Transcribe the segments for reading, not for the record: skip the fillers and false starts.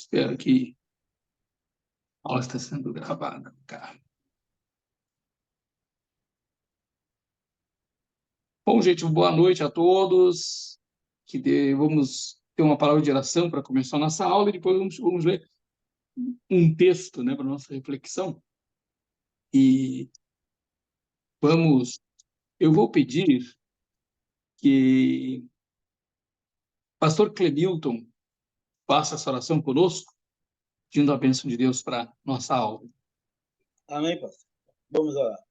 Espero que a aula está sendo gravada no carro. Bom, gente, boa noite a todos. Vamos ter uma palavra de oração para começar a nossa aula e depois vamos ler um texto, né, para a nossa reflexão. E eu vou pedir que o pastor Clemilton faça essa oração conosco, pedindo a bênção de Deus para a nossa aula. Amém, pastor. Vamos orar.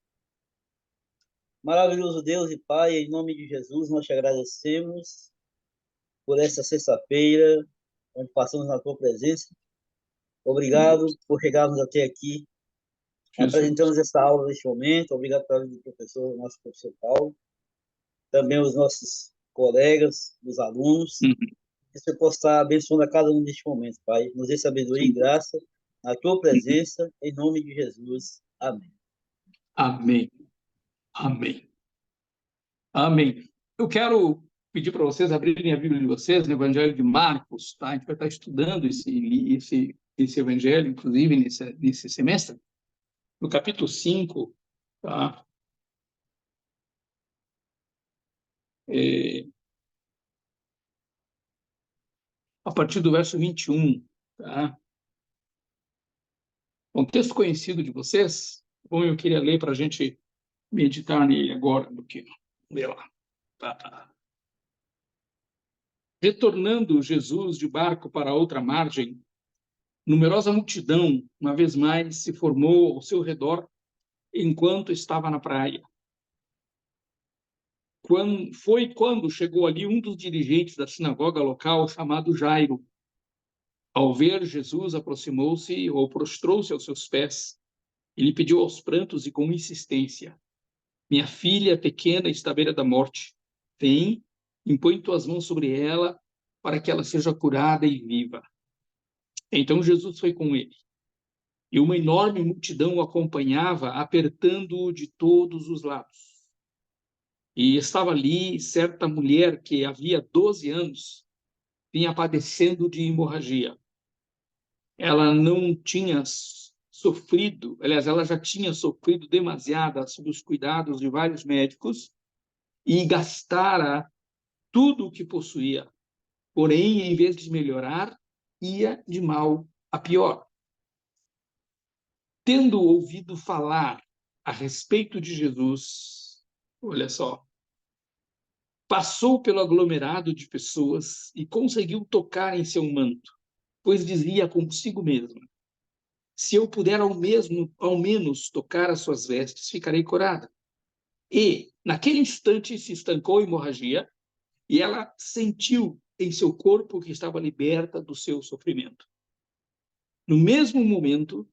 Maravilhoso Deus e Pai, em nome de Jesus, nós te agradecemos por esta sexta-feira, onde passamos na tua presença. Obrigado por chegarmos até aqui. Jesus. Apresentamos esta aula neste momento. Obrigado pelo professor, nosso professor Paulo. Também os nossos colegas, os alunos. Que você possa estar abençoando a cada um neste momento, Pai. Nos dê sabedoria e graça na tua presença, em nome de Jesus. Amém. Amém. Amém. Amém. Eu quero pedir para vocês abrirem a Bíblia de vocês no Evangelho de Marcos, tá? A gente vai estar estudando esse Evangelho, inclusive, nesse semestre, no capítulo 5, tá? A partir do verso 21, tá? Um texto conhecido de vocês, bom, eu queria ler para a gente meditar nele agora, do que ler lá. Tá? Retornando Jesus de barco para outra margem, numerosa multidão, uma vez mais, se formou ao seu redor enquanto estava na praia. Foi quando chegou ali um dos dirigentes da sinagoga local, chamado Jairo. Ao ver Jesus, aproximou-se ou prostrou-se aos seus pés. Ele pediu aos prantos e com insistência: minha filha pequena está à beira da morte. Vem, impõe tuas mãos sobre ela, para que ela seja curada e viva. Então Jesus foi com ele. E uma enorme multidão o acompanhava, apertando-o de todos os lados. E estava ali certa mulher que havia 12 anos vinha padecendo de hemorragia. Ela não tinha sofrido, aliás, ela já tinha sofrido demasiado sob os cuidados de vários médicos e gastara tudo o que possuía. Porém, em vez de melhorar, ia de mal a pior. Tendo ouvido falar a respeito de Jesus, olha só, passou pelo aglomerado de pessoas e conseguiu tocar em seu manto, pois dizia consigo mesma: se eu puder ao menos tocar as suas vestes, ficarei curada. E, naquele instante, se estancou a hemorragia e ela sentiu em seu corpo que estava liberta do seu sofrimento. No mesmo momento,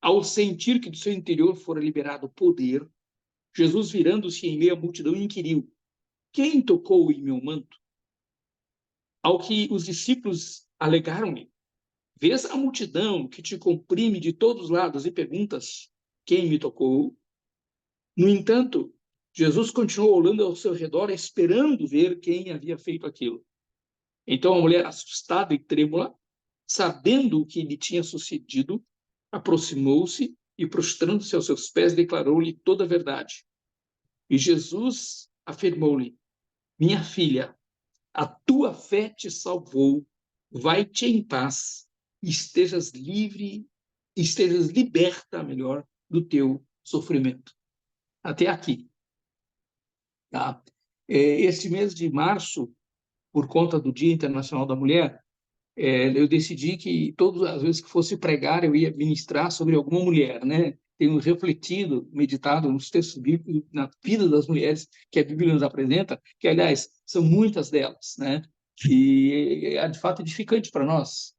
ao sentir que do seu interior fora liberado poder, Jesus, virando-se em meio à multidão, inquiriu: quem tocou em meu manto? Ao que os discípulos alegaram-lhe: vês a multidão que te comprime de todos os lados e perguntas: quem me tocou? No entanto, Jesus continuou olhando ao seu redor, esperando ver quem havia feito aquilo. Então a mulher, assustada e trêmula, sabendo o que lhe tinha sucedido, aproximou-se e, prostrando-se aos seus pés, declarou-lhe toda a verdade. E Jesus afirmou-lhe: minha filha, a tua fé te salvou, vai-te em paz, estejas liberta, melhor, do teu sofrimento. Até aqui. Tá? Este mês de março, por conta do Dia Internacional da Mulher, eu decidi que todas as vezes que fosse pregar, eu ia ministrar sobre alguma mulher, né? Tenho refletido, meditado nos textos bíblicos, na vida das mulheres que a Bíblia nos apresenta, que, aliás, são muitas delas, né? E é, de fato, edificante para nós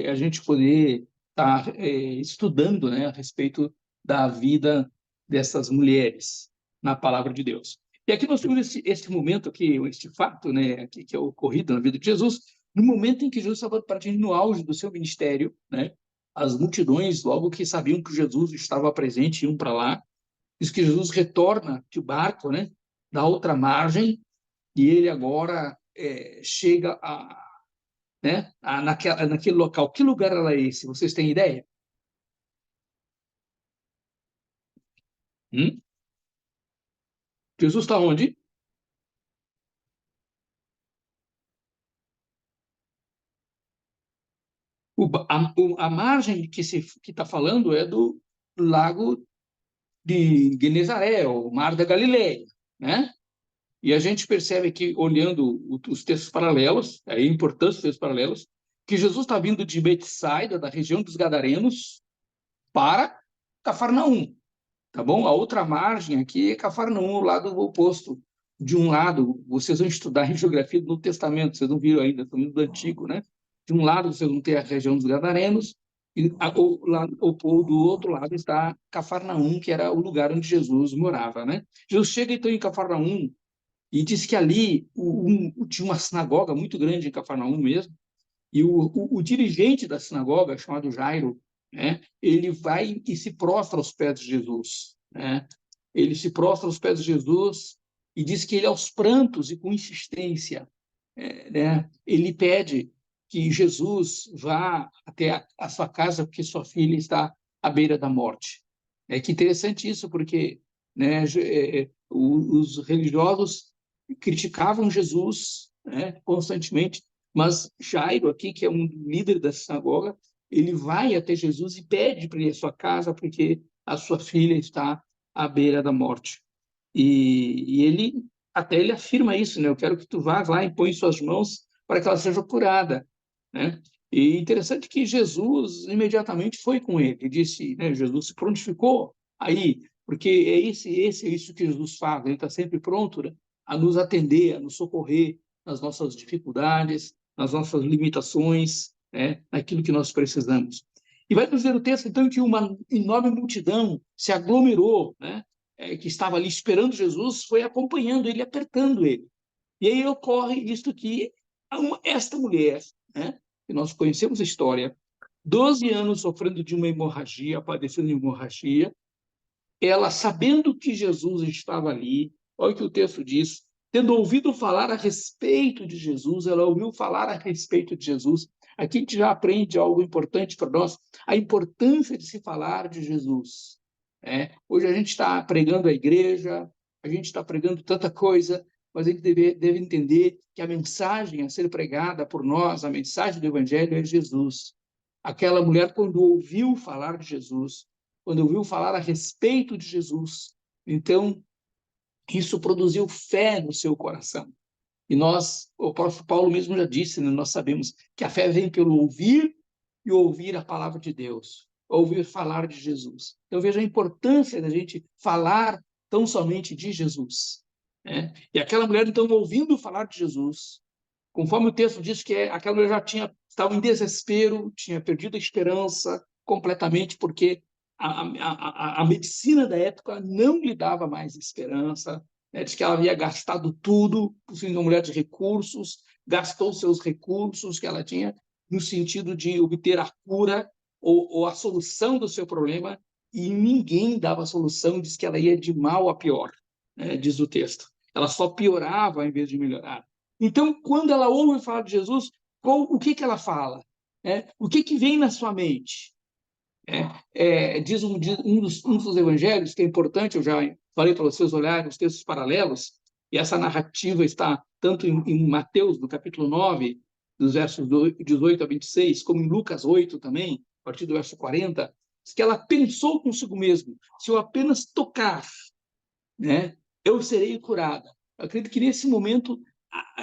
a gente poder estar estudando, né, a respeito da vida dessas mulheres na Palavra de Deus. E aqui nós temos este momento aqui, este fato, né, que é ocorrido na vida de Jesus, no momento em que Jesus estava partindo no auge do seu ministério, né? As multidões, logo que sabiam que Jesus estava presente, iam para lá. Diz que Jesus retorna de barco, né? Da outra margem, e ele agora chega né, naquele local. Que lugar era esse? Vocês têm ideia? Jesus está onde? A margem que está falando é do lago de Genezaré, o Mar da Galileia, né? E a gente percebe aqui, olhando os textos paralelos, é importante os textos paralelos, que Jesus está vindo de Betsaida, da região dos Gadarenos, para Cafarnaum, tá bom? A outra margem aqui é Cafarnaum, o lado oposto. De um lado, vocês vão estudar em geografia do Testamento, vocês não viram ainda, estão do Antigo, né? De um lado, vocês vão ter a região dos Gadarenos, e do outro lado está Cafarnaum, que era o lugar onde Jesus morava, né? Jesus chega, então, em Cafarnaum, e diz que ali tinha uma sinagoga muito grande em Cafarnaum mesmo, e o dirigente da sinagoga, chamado Jairo, né, ele vai e se prostra aos pés de Jesus. Né? Ele se prostra aos pés de Jesus e diz que ele, aos prantos e com insistência, né, ele pede que Jesus vá até a sua casa, porque sua filha está à beira da morte. É que interessante isso, porque, né, os religiosos criticavam Jesus, né, constantemente, mas Jairo aqui, que é um líder da sinagoga, ele vai até Jesus e pede para ir à sua casa, porque a sua filha está à beira da morte. E ele afirma isso, né? Eu quero que tu vá lá e põe suas mãos para que ela seja curada, né? E interessante que Jesus imediatamente foi com ele, e disse, né? Jesus se prontificou aí, porque é isso que Jesus faz, ele está sempre pronto, né, a nos atender, a nos socorrer nas nossas dificuldades, nas nossas limitações, né? Naquilo que nós precisamos. E vai dizer o texto, então, que uma enorme multidão se aglomerou, né? Que estava ali esperando Jesus, foi acompanhando ele, apertando ele. E aí ocorre isto que esta mulher, né, que nós conhecemos a história, 12 anos sofrendo de uma hemorragia, padecendo de hemorragia, ela, sabendo que Jesus estava ali, olha o que o texto diz, tendo ouvido falar a respeito de Jesus, ela ouviu falar a respeito de Jesus. Aqui a gente já aprende algo importante para nós, a importância de se falar de Jesus. Hoje a gente está pregando a igreja, a gente está pregando tanta coisa, mas a gente deve entender que a mensagem a ser pregada por nós, a mensagem do Evangelho é Jesus. Aquela mulher, quando ouviu falar de Jesus, quando ouviu falar a respeito de Jesus, então isso produziu fé no seu coração. E nós, o próprio Paulo mesmo já disse, né, nós sabemos que a fé vem pelo ouvir e ouvir a palavra de Deus, ouvir falar de Jesus. Então veja a importância da gente falar tão somente de Jesus. Né? E aquela mulher, então, ouvindo falar de Jesus, conforme o texto diz que aquela mulher já estava em desespero, tinha perdido a esperança completamente, porque a medicina da época não lhe dava mais esperança, né? Diz que ela havia gastado tudo, sendo uma mulher de recursos, gastou seus recursos que ela tinha no sentido de obter a cura ou a solução do seu problema, e ninguém dava a solução, diz que ela ia de mal a pior, né? Diz o texto. Ela só piorava em vez de melhorar. Então, quando ela ouve falar de Jesus, o que ela fala? O que vem na sua mente? Diz um dos evangelhos, que é importante, eu já falei para vocês olharem os textos paralelos, e essa narrativa está tanto em Mateus, no capítulo 9, dos versos 18 a 26, como em Lucas 8 também, a partir do verso 40, que ela pensou consigo mesma, se eu apenas tocar, né, eu serei curada. Eu acredito que nesse momento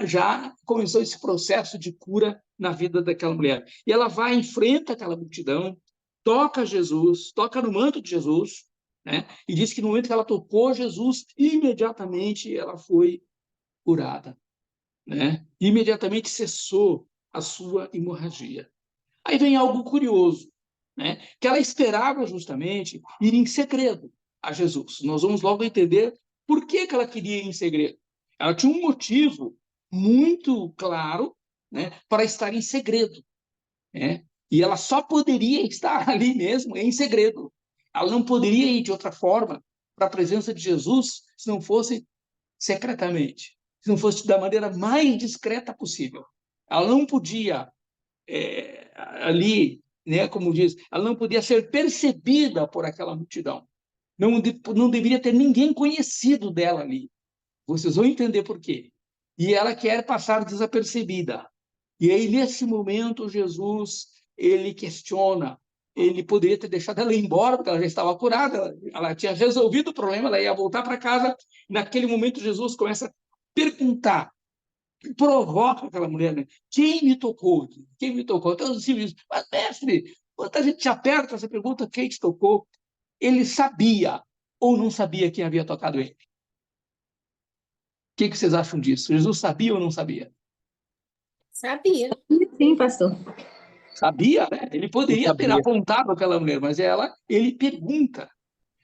já começou esse processo de cura na vida daquela mulher. E ela vai, enfrenta aquela multidão, toca Jesus, toca no manto de Jesus, né? E diz que no momento que ela tocou Jesus, imediatamente ela foi curada, né? Imediatamente cessou a sua hemorragia. Aí vem algo curioso, né? Que ela esperava justamente ir em segredo a Jesus. Nós vamos logo entender por que ela queria ir em segredo. Ela tinha um motivo muito claro, né, para estar em segredo, né? E ela só poderia estar ali mesmo em segredo. Ela não poderia ir de outra forma para a presença de Jesus se não fosse secretamente, se não fosse da maneira mais discreta possível. Ela não podia ali, né, como diz, ela não podia ser percebida por aquela multidão. Não deveria ter ninguém conhecido dela ali. Vocês vão entender por quê. E ela quer passar desapercebida. E aí, nesse momento, Jesus, ele questiona. Ele poderia ter deixado ela ir embora, porque ela já estava curada, ela tinha resolvido o problema, ela ia voltar para casa. Naquele momento, Jesus começa a perguntar, provoca aquela mulher, né? Quem me tocou? Quem me tocou? Então, assim, mas, mestre, quanta gente te aperta essa pergunta, quem te tocou? Ele sabia ou não sabia quem havia tocado ele? O que vocês acham disso? Jesus sabia ou não sabia? Sabia. Sim, pastor. Sabia, né? Ele poderia ter apontado aquela mulher, mas ele pergunta.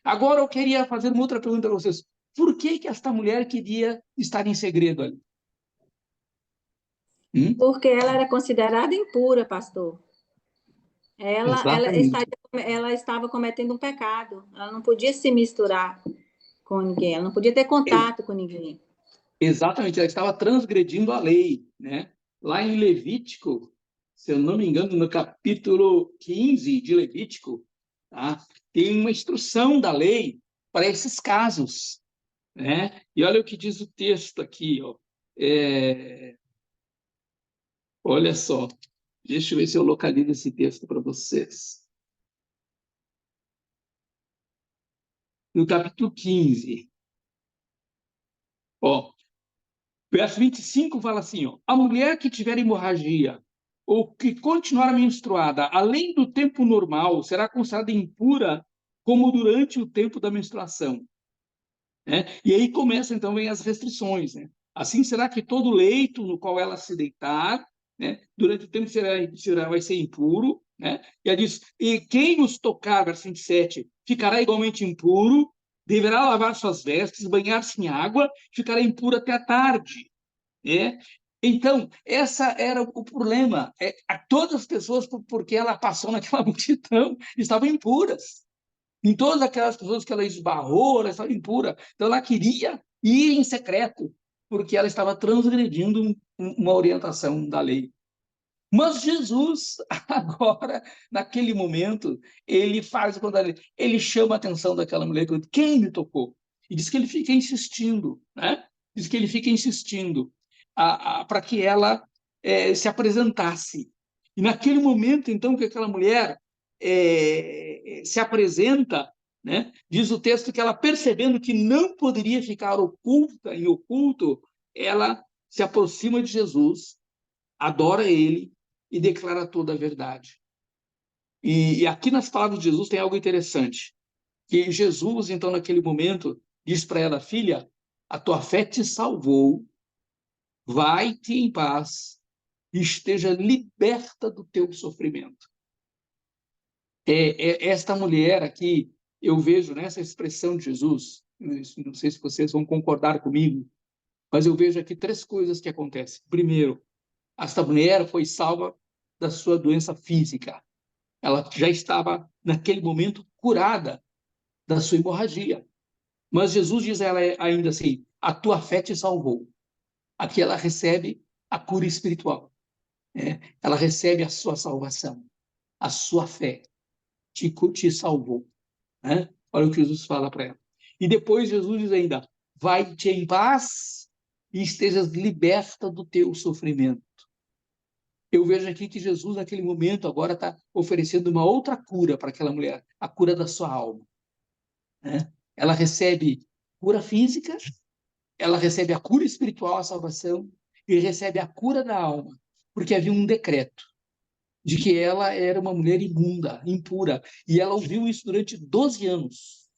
Agora eu queria fazer uma outra pergunta para vocês. Por que esta mulher queria estar em segredo ali? Porque ela era considerada impura, pastor. Ela estava cometendo um pecado. Ela não podia se misturar com ninguém. Ela não podia ter contato com ninguém. Exatamente, ela estava transgredindo a lei, né? Lá em Levítico, se eu não me engano, no capítulo 15 de Levítico, tá? Tem uma instrução da lei para esses casos, né? E olha o que diz o texto aqui, ó. Olha só, deixa eu ver se eu localizo esse texto para vocês. No capítulo 15, ó, verso 25 fala assim, ó, a mulher que tiver hemorragia ou que continuar menstruada além do tempo normal será considerada impura como durante o tempo da menstruação. Né? E aí começa, então, vem as restrições. Né? Assim será que todo leito no qual ela se deitar, né, durante o tempo vai ser impuro. Né? E ela diz, e quem os tocar, verso 27, ficará igualmente impuro, deverá lavar suas vestes, banhar-se em água, ficará impuro até a tarde. Né? Então, essa era o problema. Todas as pessoas, porque ela passou naquela multidão, estavam impuras. Em todas aquelas pessoas que ela esbarrou, ela estava impura. Então, ela queria ir em secreto, porque ela estava transgredindo uma orientação da lei. Mas Jesus, agora, naquele momento, ele faz quando ele chama a atenção daquela mulher, quem me tocou? E diz que ele fica insistindo, né? Diz que ele fica insistindo para que ela se apresentasse. E naquele momento, então, que aquela mulher se apresenta, né? Diz o texto que ela, percebendo que não poderia ficar oculta e oculto, ela se aproxima de Jesus, adora ele e declara toda a verdade. E aqui nas palavras de Jesus tem algo interessante, que Jesus, então, naquele momento, diz para ela, filha, a tua fé te salvou, vai-te em paz e esteja liberta do teu sofrimento. Esta mulher aqui, eu vejo nessa expressão de Jesus, não sei se vocês vão concordar comigo, mas eu vejo aqui três coisas que acontecem. Primeiro, esta mulher foi salva da sua doença física. Ela já estava, naquele momento, curada da sua hemorragia. Mas Jesus diz a ela ainda assim, a tua fé te salvou. Aqui ela recebe a cura espiritual. Né? Ela recebe a sua salvação. A sua fé te salvou. Né? Olha o que Jesus fala para ela. E depois Jesus diz ainda, vai-te em paz e estejas liberta do teu sofrimento. Eu vejo aqui que Jesus, naquele momento, agora está oferecendo uma outra cura para aquela mulher, a cura da sua alma. Né? Ela recebe cura física, ela recebe a cura espiritual, a salvação, e recebe a cura da alma, porque havia um decreto de que ela era uma mulher imunda, impura, e ela ouviu isso durante 12 anos.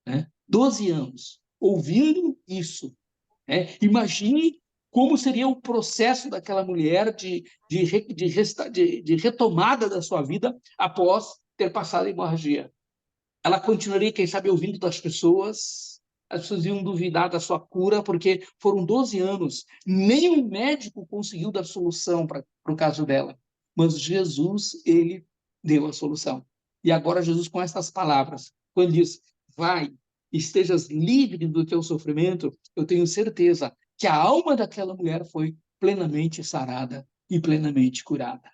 Né? 12 anos, ouvindo isso. Né? Imagine como seria o processo daquela mulher de retomada da sua vida após ter passado a hemorragia. Ela continuaria, quem sabe, ouvindo das pessoas, as pessoas iam duvidar da sua cura, porque foram 12 anos, nem o médico conseguiu dar solução para o caso dela, mas Jesus, ele deu a solução. E agora Jesus, com essas palavras, quando diz, vai, estejas livre do teu sofrimento, eu tenho certeza que a alma daquela mulher foi plenamente sarada e plenamente curada.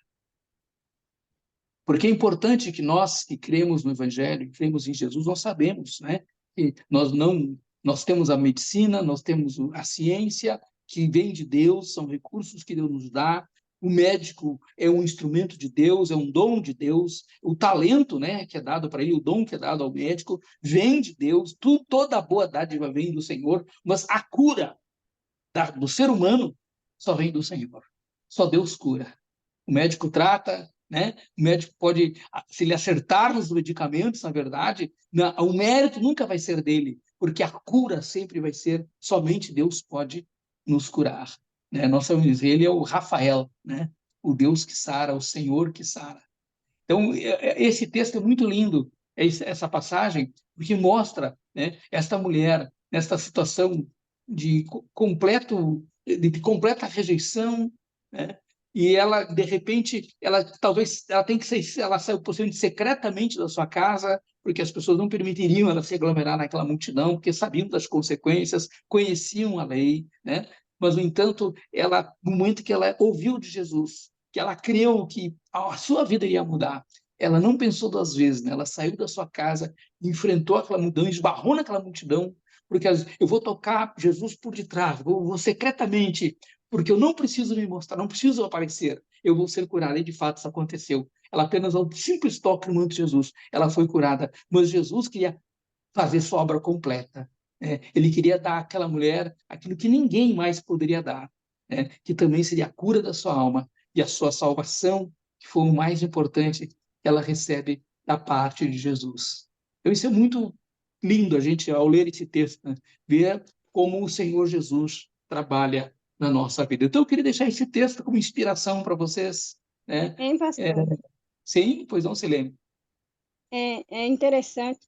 Porque é importante que nós que cremos no Evangelho, que cremos em Jesus, nós sabemos, né? Que nós temos a medicina, nós temos a ciência que vem de Deus, são recursos que Deus nos dá. O médico é um instrumento de Deus, é um dom de Deus. O talento, né, que é dado para ele, o dom que é dado ao médico, vem de Deus. Toda a boa dádiva vem do Senhor, mas a cura do ser humano só vem do Senhor. Só Deus cura. O médico trata, né? O médico pode, se ele acertar nos medicamentos, na verdade, o mérito nunca vai ser dele, porque a cura sempre vai ser, somente Deus pode nos curar. Né? Nós sabemos, ele é o Rafael, né? O Deus que sara, o Senhor que sara. Então, esse texto é muito lindo, essa passagem, porque mostra, né, esta mulher nesta situação de, de completa rejeição, né? E ela, de repente, ela tem que ser, ela saiu possivelmente secretamente da sua casa, porque as pessoas não permitiriam ela se aglomerar naquela multidão, porque sabiam das consequências, conheciam a lei, né? Mas, no entanto, no momento que ela ouviu de Jesus, que ela creu que a sua vida iria mudar, ela não pensou duas vezes, né? Ela saiu da sua casa, enfrentou aquela multidão, esbarrou naquela multidão, porque eu vou tocar Jesus por detrás, vou secretamente, porque eu não preciso me mostrar, não preciso aparecer, eu vou ser curada. E de fato isso aconteceu. Ela apenas, ao simples toque no manto de Jesus, ela foi curada. Mas Jesus queria fazer sua obra completa. Ele queria dar àquela mulher aquilo que ninguém mais poderia dar, que também seria a cura da sua alma e a sua salvação, que foi o mais importante que ela recebe da parte de Jesus. Então, isso é muito lindo, a gente, ao ler esse texto, né, ver como o Senhor Jesus trabalha na nossa vida. Então, eu queria deixar esse texto como inspiração para vocês. Né? Hein, pastor? Sim, pois não, Silene. É interessante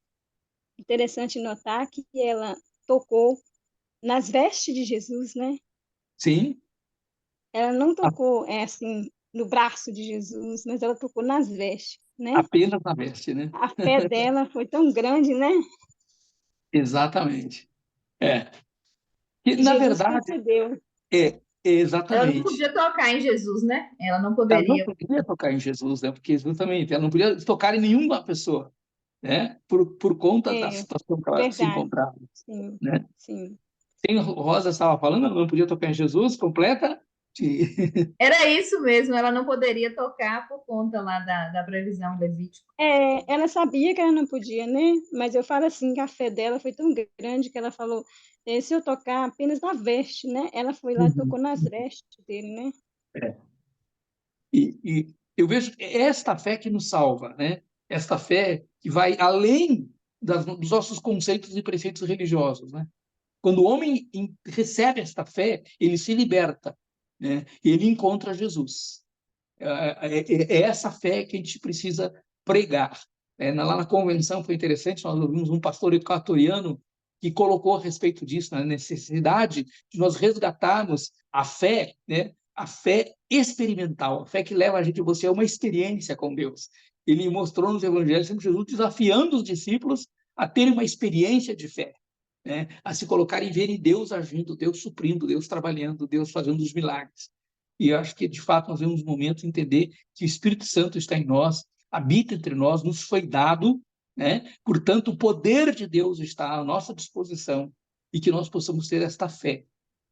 notar que ela tocou nas vestes de Jesus, né? Sim. Ela não tocou, assim, no braço de Jesus, mas ela tocou nas vestes, né? Apenas na veste, né? A fé dela foi tão grande, né? Exatamente. E, E na Jesus verdade, concedeu. Ela não exatamente. podia tocar em Jesus, né? Ela não Ela não poderia. podia tocar em Jesus, né? Porque justamente ela não podia tocar em nenhuma pessoa, né? Por conta da situação que ela se Verdade. encontrava, Sim, né? sim. Tem Rosa estava falando, ela não podia tocar em Jesus, completa. Era isso mesmo, ela não poderia tocar por conta lá da previsão levítica. Ela sabia que ela não podia, né? Mas eu falo assim, que a fé dela foi tão grande que ela falou, se eu tocar apenas na veste, né? Ela foi lá e tocou nas vestes dele, né? E eu vejo esta fé que nos salva, né? Esta fé que vai além dos nossos conceitos e preceitos religiosos, né? Quando o homem recebe esta fé, ele se liberta, né? E ele encontra Jesus. É essa fé que a gente precisa pregar. Lá na convenção foi interessante, nós ouvimos um pastor equatoriano que colocou a respeito disso, na necessidade de nós resgatarmos a fé, né? A fé experimental, a fé que leva a gente a uma experiência com Deus. Ele mostrou nos evangelhos sempre Jesus desafiando os discípulos a terem uma experiência de fé, né? A se colocarem e verem Deus agindo, Deus suprindo, Deus trabalhando, Deus fazendo os milagres. E eu acho que, de fato, nós vemos um momento de entender que o Espírito Santo está em nós, habita entre nós, nos foi dado, né? Portanto, o poder de Deus está à nossa disposição e que nós possamos ter esta fé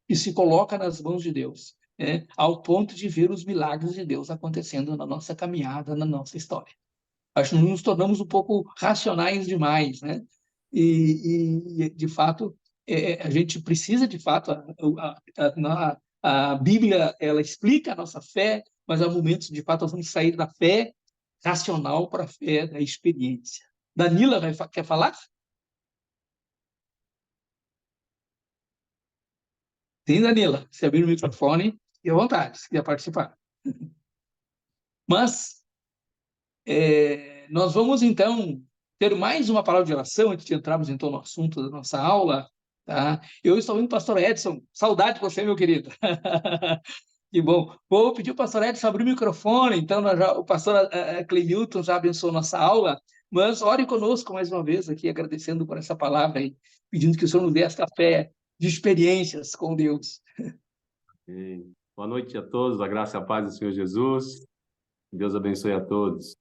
que se coloca nas mãos de Deus, né? Ao ponto de ver os milagres de Deus acontecendo na nossa caminhada, na nossa história. Acho que nos tornamos um pouco racionais demais, né? De fato, a gente precisa, de fato, a Bíblia, ela explica a nossa fé, mas há momentos, de fato, nós vamos sair da fé racional para a fé da experiência. Danila quer falar? Sim, Danila. Se abrir o microfone, fique à vontade, se quiser participar. Mas nós vamos, então, ter mais uma palavra de oração antes de entrarmos, então, no assunto da nossa aula. Tá? Eu estou ouvindo o pastor Edson. Saudade de você, meu querido. Que bom. Vou pedir o pastor Edson abrir o microfone. Então, o pastor Cleilton já abençoou nossa aula. Mas ore conosco mais uma vez aqui, agradecendo por essa palavra aí, pedindo que o Senhor nos dê esta fé de experiências com Deus. Boa noite a todos, a graça e a paz do Senhor Jesus. Deus abençoe a todos.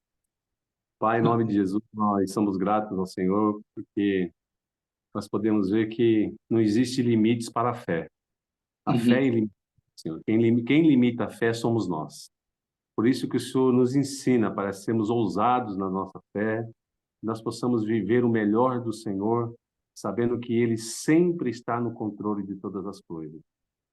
Pai, em nome de Jesus, nós somos gratos ao Senhor, porque nós podemos ver que não existe limites para a fé. A fé é ilimitada, Senhor. Quem limita a fé somos nós. Por isso que o Senhor nos ensina para sermos ousados na nossa fé, que nós possamos viver o melhor do Senhor, sabendo que Ele sempre está no controle de todas as coisas.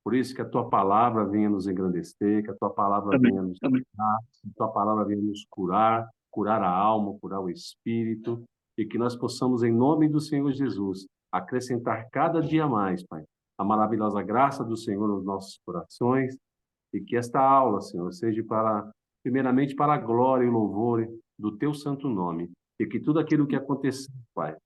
Por isso que a Tua palavra venha nos engrandecer, que a Tua palavra Amém. venha nos Amém. curar, que a Tua palavra venha nos curar, curar a alma, curar o espírito, e que nós possamos, em nome do Senhor Jesus, acrescentar cada dia mais, Pai, a maravilhosa graça do Senhor nos nossos corações, e que esta aula, Senhor, seja primeiramente para a glória e louvor do Teu santo nome, e que tudo aquilo que acontecer, Pai,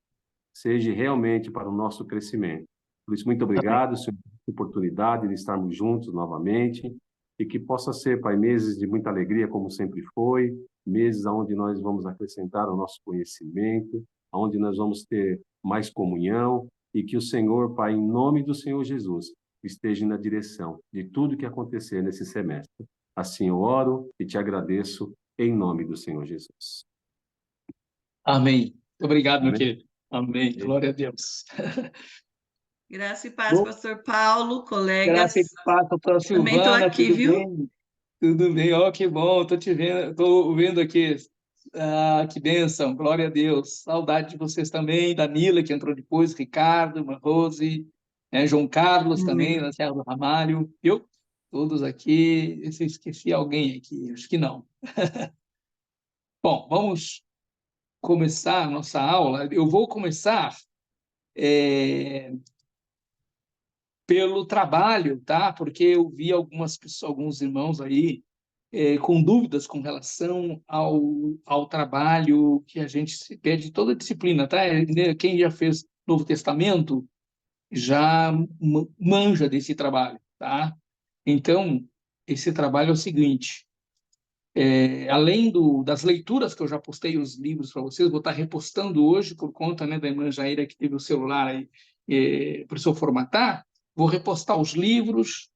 seja realmente para o nosso crescimento. Por isso, muito obrigado, Senhor, pela oportunidade de estarmos juntos novamente, e que possa ser, Pai, meses de muita alegria, como sempre foi, meses onde nós vamos acrescentar o nosso conhecimento, onde nós vamos ter mais comunhão, e que o Senhor, Pai, em nome do Senhor Jesus, esteja na direção de tudo que acontecer nesse semestre. Assim eu oro e te agradeço em nome do Senhor Jesus. Amém. Muito obrigado, meu Amém. querido. Amém. Glória a Deus. Graça e paz, Bom, pastor Paulo, colegas. graça e paz, doutora Também estou Silvana, aqui, tudo viu? bem? Tudo bem, ó, que bom, tô te vendo, tô vendo aqui. Ah, que bênção, glória a Deus. Saudade de vocês também, da Nila, que entrou depois, Ricardo, Irmã Rose, João Carlos também, da Serra do Ramalho, viu? Todos aqui. Se eu esqueci alguém aqui, acho que não. Bom, vamos começar a nossa aula. Eu vou começar pelo trabalho, tá? Porque eu vi algumas pessoas, alguns irmãos aí com dúvidas com relação ao trabalho que a gente se pede toda a disciplina, tá? Quem já fez Novo Testamento já manja desse trabalho, tá? Então, esse trabalho é o seguinte: além das leituras que eu já postei os livros para vocês, vou estar repostando hoje por conta, né, da irmã Jaira que teve o celular aí, precisou formatar, vou repostar os livros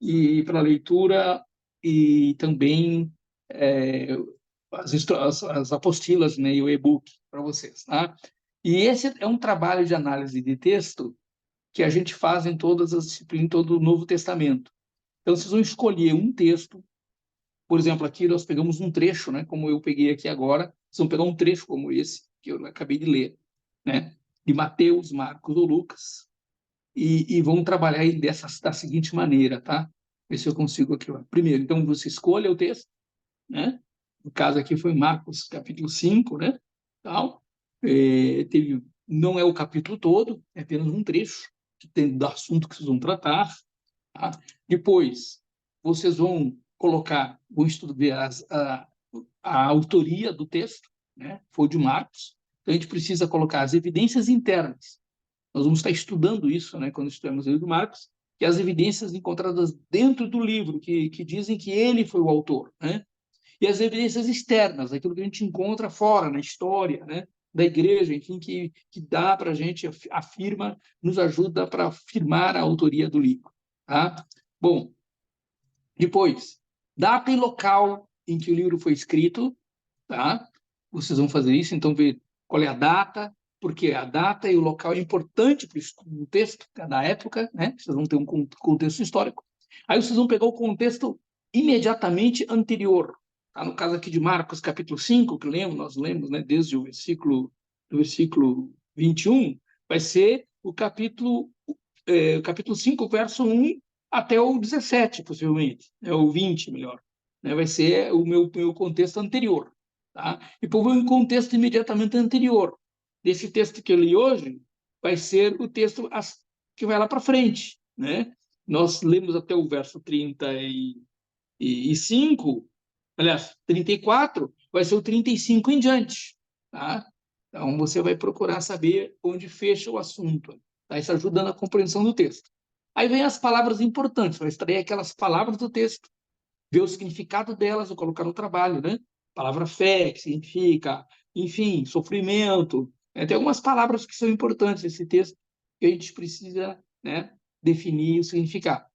e para leitura e também as apostilas, né, e o e-book para vocês, tá? E esse é um trabalho de análise de texto que a gente faz em todas as disciplinas, em todo o Novo Testamento. Então, vocês vão escolher um texto. Por exemplo, aqui nós pegamos um trecho, né, como eu peguei aqui agora, vocês vão pegar um trecho como esse, que eu acabei de ler, né, de Mateus, Marcos ou Lucas, e vão trabalhar ele da seguinte maneira, tá? Ver se eu consigo aqui. Primeiro, então, você escolha o texto, né? No caso aqui foi Marcos, capítulo 5, né? Tal. Não é o capítulo todo, é apenas um trecho que tem do assunto que vocês vão tratar, tá? Depois, vocês vão estudar a autoria do texto, né? Foi de Marcos. Então, a gente precisa colocar as evidências internas. Nós vamos estar estudando isso, né, quando estudamos o livro de Marcos, que as evidências encontradas dentro do livro, que dizem que ele foi o autor, né? E as evidências externas, aquilo que a gente encontra fora, na história, né, da igreja, enfim, que dá para a gente, nos ajuda para afirmar a autoria do livro. Tá? Bom, depois, data e local em que o livro foi escrito, tá? Vocês vão fazer isso, então ver qual é a data, porque a data e o local é importante para o estudo do texto, da época, né? Vocês vão ter um contexto histórico. Aí vocês vão pegar o contexto imediatamente anterior. Tá? No caso aqui de Marcos, capítulo 5, que nós lemos, né, desde o versículo 21, vai ser o capítulo 5, verso 1 até o 17, possivelmente, o 20, melhor. Né? Vai ser o meu contexto anterior. Tá? E por um contexto imediatamente anterior. Desse texto que eu li hoje, vai ser o texto que vai lá para frente. Né? Nós lemos até o verso 35, aliás, 34, vai ser o 35 em diante. Tá? Então, você vai procurar saber onde fecha o assunto. Tá? Isso ajuda na compreensão do texto. Aí vem as palavras importantes, vai extrair aquelas palavras do texto, ver o significado delas, ou colocar no trabalho, né? Palavra fé, que significa, enfim, sofrimento. Tem algumas palavras que são importantes nesse texto que a gente precisa, né, definir o significado.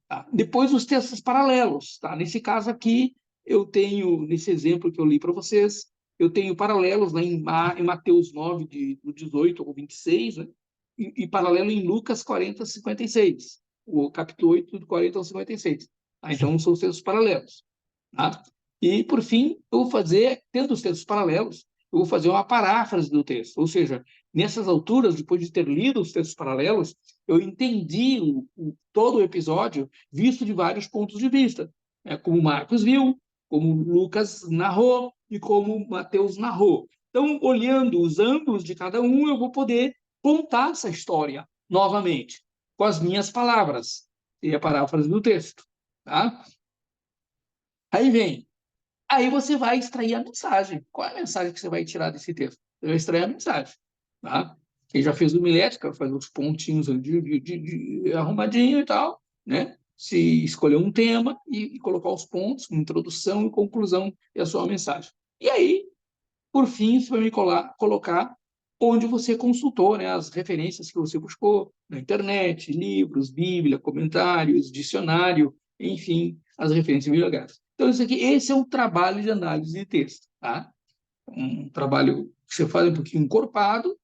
Tá? Depois, os textos paralelos. Tá? Nesse caso aqui, eu tenho, nesse exemplo que eu li para vocês, eu tenho paralelos lá em Mateus 9, do 18 ao 26, né? E paralelo em Lucas 40, 56, o capítulo 8, do 40 ao 56. Tá? Então, são os textos paralelos. Tá? E, por fim, eu vou fazer, tendo os textos paralelos, eu vou fazer uma paráfrase do texto. Ou seja, nessas alturas, depois de ter lido os textos paralelos, eu entendi todo o episódio visto de vários pontos de vista. Como Marcos viu, como Lucas narrou e como Mateus narrou. Então, olhando os ângulos de cada um, eu vou poder contar essa história novamente, com as minhas palavras. E a paráfrase do texto. Tá? Aí vem. Aí você vai extrair a mensagem. Qual é a mensagem que você vai tirar desse texto? Você vai extrair a mensagem. Tá? Quem já fez homilética, faz os pontinhos arrumadinho e tal, né? Se escolher um tema e colocar os pontos, introdução e conclusão e a sua mensagem. E aí, por fim, você vai me colocar onde você consultou, né? As referências que você buscou na internet, livros, Bíblia, comentários, dicionário, enfim, as referências bibliográficas. Então, esse é um trabalho de análise de texto, tá? Um trabalho que você faz um pouquinho encorpado,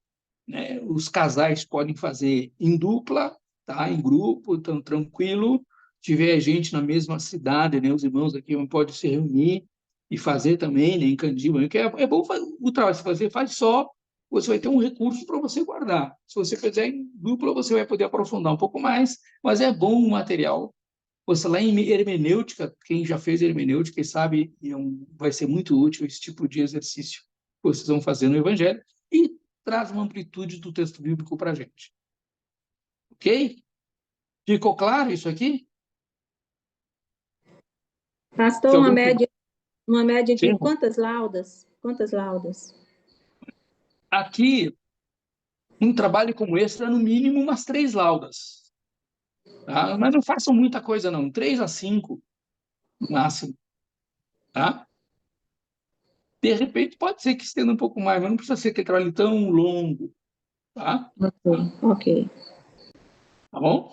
né? Os casais podem fazer em dupla, tá? Em grupo, então tranquilo. Tiver gente na mesma cidade, né? Os irmãos aqui podem se reunir e fazer também, né? Em Candiba, que é bom o trabalho que você faz só, você vai ter um recurso para você guardar. Se você fizer em dupla, você vai poder aprofundar um pouco mais, mas é bom o material. Você lá em hermenêutica, quem já fez hermenêutica e sabe, vai ser muito útil esse tipo de exercício que vocês vão fazer no Evangelho e traz uma amplitude do texto bíblico para a gente. Ok? Ficou claro isso aqui? Pastor, uma média de Sim. quantas laudas? Quantas laudas? Aqui, um trabalho como esse, no mínimo umas 3 laudas. Tá? Mas não façam muita coisa, não. 3 a 5, no máximo. Tá? De repente, pode ser que estenda um pouco mais, mas não precisa ser aquele trabalho tão longo. Tá? Ok. Tá bom?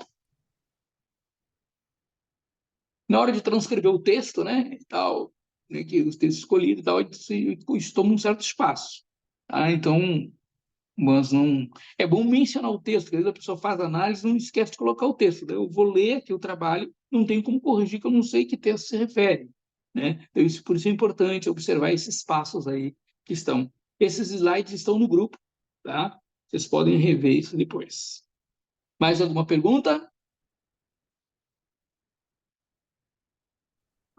Na hora de transcrever o texto, né, e tal, né, que os textos escolhidos e tal, isso toma um certo espaço. Tá? Então, mas não... É bom mencionar o texto, porque às vezes a pessoa faz análise e não esquece de colocar o texto. Daí eu vou ler aqui o trabalho, não tenho como corrigir, que eu não sei que texto se refere. Né? Então, por isso é importante observar esses passos aí que estão. Esses slides estão no grupo, tá? Vocês podem rever isso depois. Mais alguma pergunta?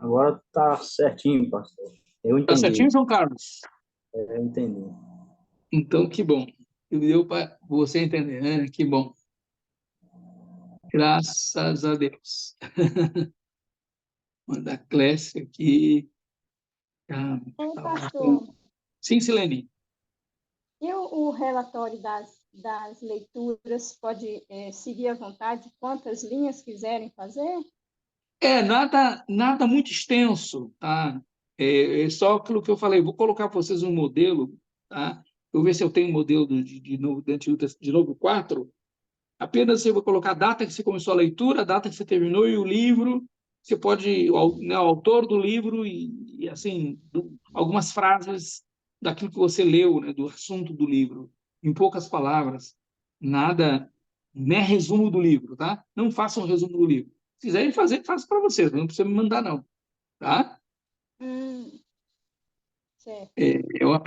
Agora tá certinho, pastor. Eu Tá entendi. certinho, João Carlos? Eu entendi. Então, que bom. Deu para você entender, né? Que bom. Graças a Deus. Manda a Clécia aqui. Pastor, Sim, Silene. e o relatório das leituras pode seguir à vontade quantas linhas quiserem fazer? Nada muito extenso, tá? É só aquilo que eu falei. Vou colocar para vocês um modelo, tá? Eu vou ver se eu tenho um modelo de novo 4. Apenas eu vou colocar a data que você começou a leitura, a data que você terminou e o livro. Você pode, o autor do livro e assim, algumas frases daquilo que você leu, né, do assunto do livro, em poucas palavras. Nada, não é resumo do livro, tá? Não façam um resumo do livro. Se quiserem fazer, façam para vocês, não precisa me mandar, não. Tá? Certo. Eu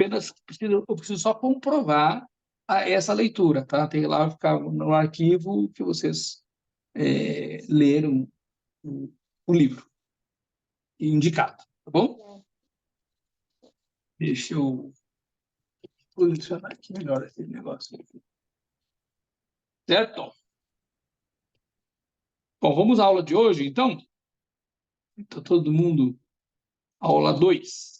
preciso só comprovar essa leitura, tá? Tem lá ficar no arquivo que vocês leram o livro indicado, tá bom? Deixa eu posicionar aqui melhor esse negócio aqui. Certo? Bom, vamos à aula de hoje, então? Então, todo mundo, aula 2.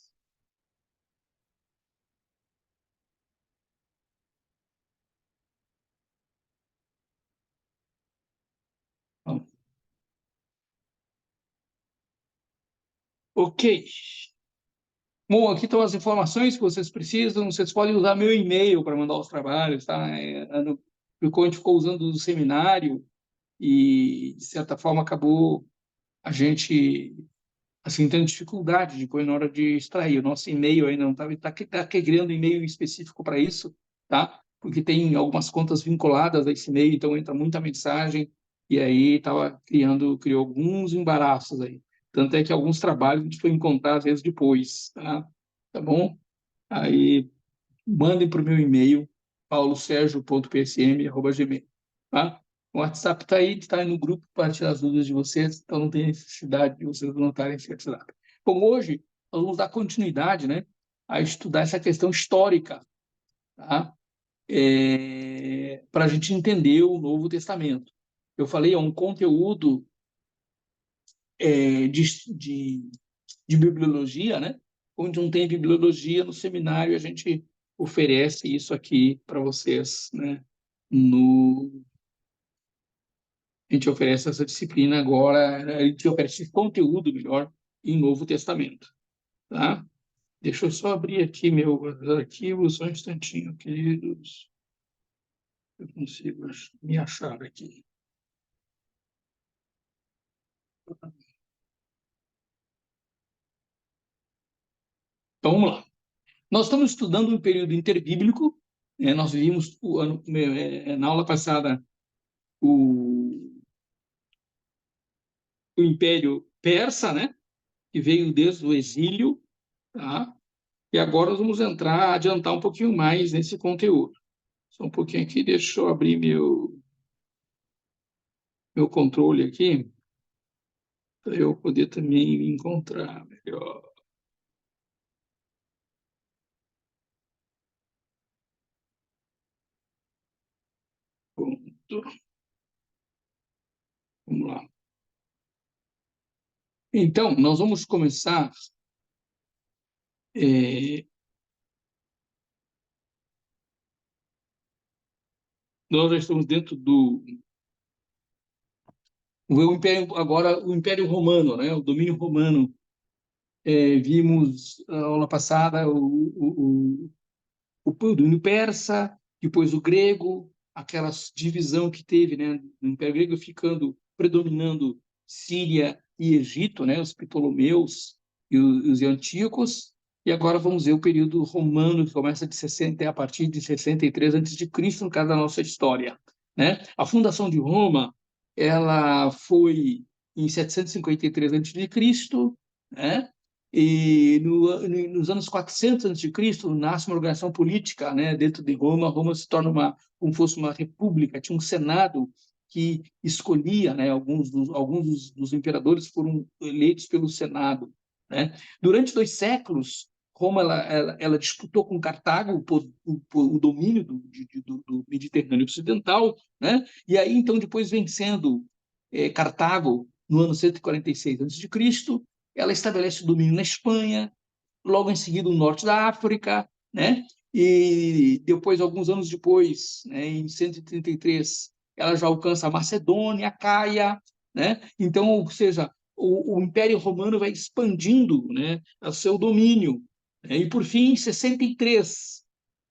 Ok. Bom, aqui estão as informações que vocês precisam. Vocês podem usar meu e-mail para mandar os trabalhos, tá? A gente ficou usando do seminário e, de certa forma, acabou a gente assim, tendo dificuldade depois na hora de extrair. O nosso e-mail ainda não está criando e-mail específico para isso, tá? Porque tem algumas contas vinculadas a esse e-mail, então entra muita mensagem, e aí criou alguns embaraços aí. Tanto é que alguns trabalhos a gente foi encontrar, às vezes, depois, tá? Tá bom? Aí, mandem para o meu e-mail, paulosergio.psm@gmail, tá? O WhatsApp está aí no grupo para tirar as dúvidas de vocês, então não tem necessidade de vocês anotarem esse WhatsApp. Bom, hoje nós vamos dar continuidade, né, a estudar essa questão histórica, tá? Para a gente entender o Novo Testamento. Eu falei, é um conteúdo de bibliologia, né? Onde não tem bibliologia no seminário, a gente oferece isso aqui para vocês, né? A gente oferece essa disciplina agora, a gente oferece esse conteúdo melhor em Novo Testamento, tá? Deixa eu só abrir aqui meus arquivos, só um instantinho, queridos. Eu consigo me achar aqui. Então, vamos lá. Nós estamos estudando um período interbíblico. Nós vimos na aula passada o Império Persa, né? Que veio desde o exílio, tá? E agora nós vamos adiantar um pouquinho mais nesse conteúdo. Só um pouquinho aqui, deixa eu abrir meu controle aqui, para eu poder também me encontrar melhor. Pronto. Vamos lá. Então, nós vamos começar nós já estamos dentro do Império, agora o Império Romano, né? O domínio romano. Vimos na aula passada o domínio persa, depois o grego, aquela divisão que teve, né? O Império Grego predominando Síria e Egito, né? Os Ptolomeus e os antigos. E agora vamos ver o período romano, que começa a partir de 63 a.C., no caso da nossa história, né? A fundação de Roma, ela foi em 753 a.C., né? E nos anos 400 a.C., nasce uma organização política, né, dentro de Roma. Roma se torna como fosse uma república, tinha um senado que escolhia, né, alguns dos imperadores foram eleitos pelo senado, né? Durante 2 séculos, Roma ela disputou com Cartago o domínio do Mediterrâneo Ocidental, né? E aí, então, depois vencendo Cartago no ano 146 a.C., ela estabelece o domínio na Espanha, logo em seguida o norte da África, né? E depois, alguns anos depois, né, em 133, ela já alcança a Macedônia, a Caia, né? Então, ou seja, o Império Romano vai expandindo, né, o seu domínio, né? E por fim, em 63,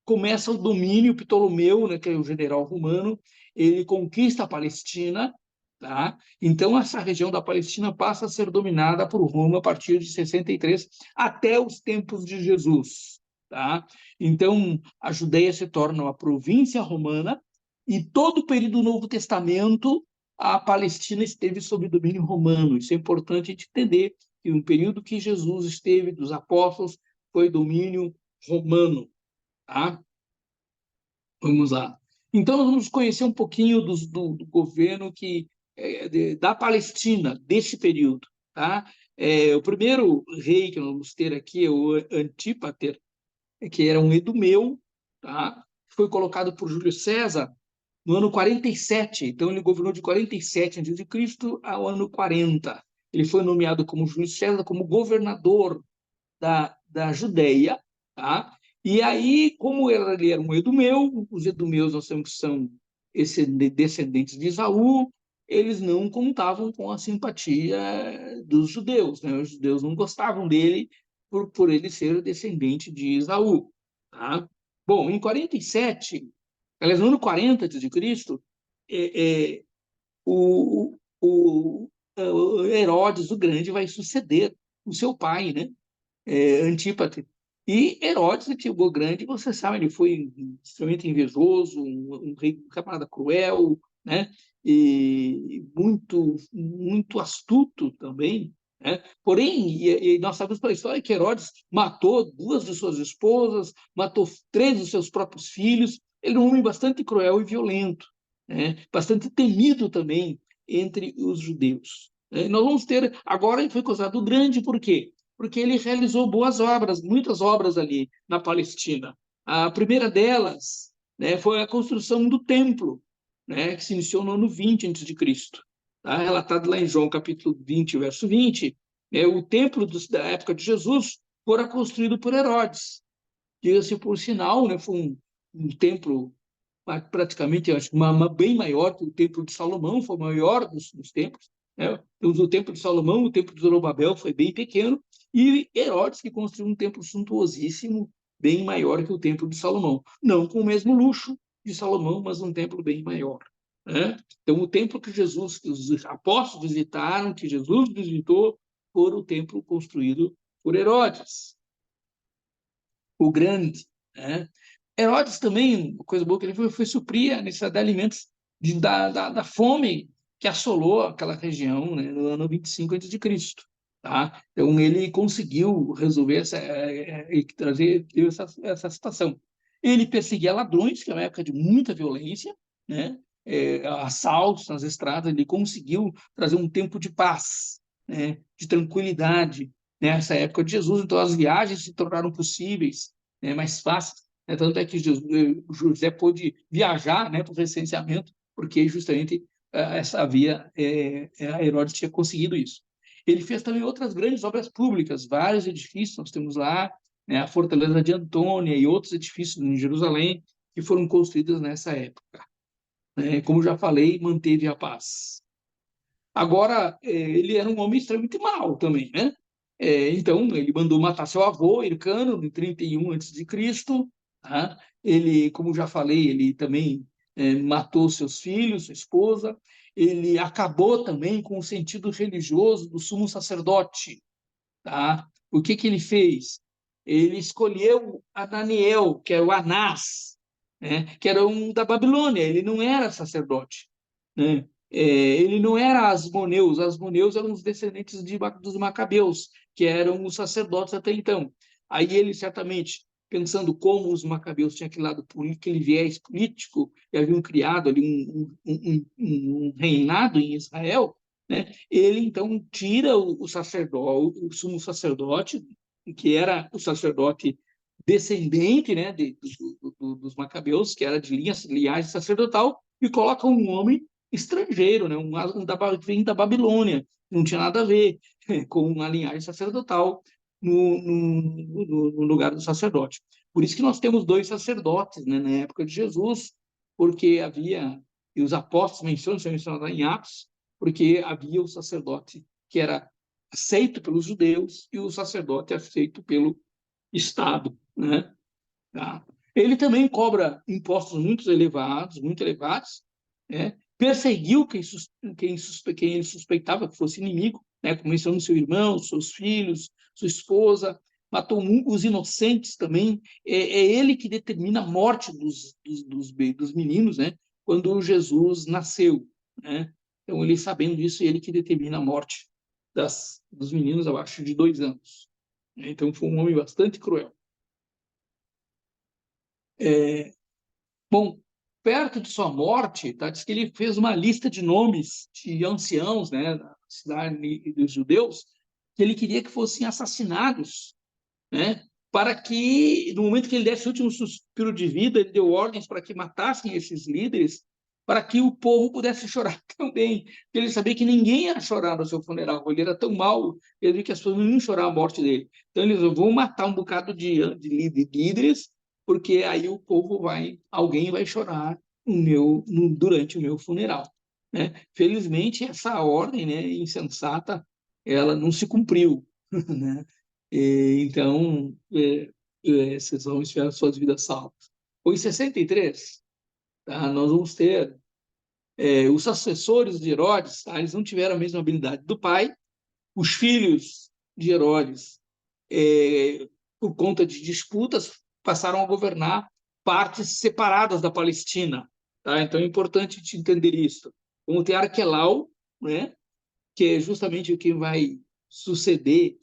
começa o domínio Ptolomeu, né, que é o general romano, ele conquista a Palestina, tá? Então, essa região da Palestina passa a ser dominada por Roma a partir de 63 até os tempos de Jesus, tá? Então, a Judéia se torna uma província romana e todo o período do Novo Testamento a Palestina esteve sob domínio romano. Isso é importante a gente entender, que no período que Jesus esteve, dos apóstolos, foi domínio romano, tá? Vamos lá. Então, nós vamos conhecer um pouquinho do governo da Palestina, desse período, tá? O primeiro rei que nós vamos ter aqui é o Antípater, que era um edumeu, tá? Foi colocado por Júlio César no ano 47. Então, ele governou de 47 a.C. ao ano 40. Ele foi nomeado como Júlio César como governador da Judéia, tá? E aí, como ele era um edumeu, os edumeus nós sabemos que são descendentes de Esaú, eles não contavam com a simpatia dos judeus, né? Os judeus não gostavam dele por ele ser descendente de Esaú, tá? Bom, em 47, aliás, no ano 40 a.C., o Herodes o Grande vai suceder o seu pai, né? Antípate. E Herodes, o Grande, você sabe, ele foi extremamente invejoso, um rei, um camarada cruel, né? E muito astuto também, né? Porém, e nós sabemos pela história que Herodes matou 2 de suas esposas, matou 3 dos seus próprios filhos. Ele é um homem bastante cruel e violento, né? Bastante temido também entre os judeus. Nós vamos ter, agora ele foi considerado grande, por quê? Porque ele realizou boas obras, muitas obras ali na Palestina. A primeira delas, né, foi a construção do templo, né, que se iniciou no ano 20 a.C. Tá? Relatado lá em João capítulo 20, verso 20, o templo da época de Jesus fora construído por Herodes. Diga-se por sinal, né, foi um templo praticamente, acho, bem maior que o templo de Salomão, foi o maior dos templos. Né? O templo de Salomão, o templo de Zorobabel foi bem pequeno, e Herodes que construiu um templo suntuosíssimo, bem maior que o templo de Salomão. Não com o mesmo luxo de Salomão, mas um templo bem maior. Né? Então, o templo que os apóstolos visitaram, que Jesus visitou, foi o templo construído por Herodes, o Grande. Né? Herodes também, coisa boa que ele foi suprir a necessidade de alimentos da fome que assolou aquela região, né, no ano 25 a.C. Tá? Então, ele conseguiu resolver trazer essa situação. Ele perseguia ladrões, que é uma época de muita violência, né? Assaltos nas estradas. Ele conseguiu trazer um tempo de paz, né? De tranquilidade nessa época de Jesus. Então, as viagens se tornaram possíveis, né? Mais fáceis. Tanto é que José pôde viajar, né, para o recenseamento, porque justamente essa via, Herodes tinha conseguido isso. Ele fez também outras grandes obras públicas, vários edifícios, nós temos lá, né, a Fortaleza de Antônia e outros edifícios em Jerusalém que foram construídos nessa época. Como já falei, manteve a paz. Agora, ele era um homem extremamente mau também, né? Então, ele mandou matar seu avô, Hircano, em 31 a.C. Tá? Ele, como já falei, ele também matou seus filhos, sua esposa. Ele acabou também com o sentido religioso do sumo sacerdote. Tá? O que ele fez? Ele escolheu Ananiel, que era o Anás, né? Que era um da Babilônia. Ele não era sacerdote, né? Ele não era Asmoneus eram os descendentes dos Macabeus, que eram os sacerdotes até então. Aí ele, certamente, pensando como os Macabeus tinham aquele viés político, e haviam criado ali um reinado em Israel, né? Ele, então, tira o sacerdote, o sumo sacerdote, que era o sacerdote descendente, né, dos Macabeus, que era de linhagem sacerdotal, e coloca um homem estrangeiro, né? Vem da Babilônia, não tinha nada a ver com a linhagem sacerdotal no lugar do sacerdote. Por isso que nós temos 2 sacerdotes, né, na época de Jesus, porque havia, e os apóstolos são mencionados em Atos, porque havia o sacerdote que era aceito pelos judeus e o sacerdote aceito pelo Estado. Né? Tá? Ele também cobra impostos muito elevados, né? Perseguiu quem ele suspeitava que fosse inimigo, né? Começando seu irmão, seus filhos, sua esposa, matou os inocentes também. É ele que determina a morte dos meninos, né? Quando Jesus nasceu. Né? Então, ele sabendo disso, ele que determina a morte dos meninos abaixo de 2 anos. Então, foi um homem bastante cruel. Bom, perto de sua morte, tá, diz que ele fez uma lista de nomes de anciãos, né, da cidade dos judeus, que ele queria que fossem assassinados, né, para que, no momento que ele desse o último suspiro de vida, ele deu ordens para que matassem esses líderes, para que o povo pudesse chorar também. Porque ele sabia que ninguém ia chorar no seu funeral. Ele era tão mau, ele viu que as pessoas não iam chorar a morte dele. Então, eles vão matar um bocado de líderes, porque aí o povo alguém vai chorar durante o meu funeral. Né? Felizmente, essa ordem, né, insensata, ela não se cumpriu. Né? Então, esses homens tiveram suas vidas salvas. Em 63, tá, nós vamos ter os sucessores de Herodes, tá, eles não tiveram a mesma habilidade do pai. Os filhos de Herodes. Por conta de disputas, passaram a governar partes separadas da Palestina. Tá? Então é importante te entender isso. Como tem Arquelau, né, que é justamente o que vai suceder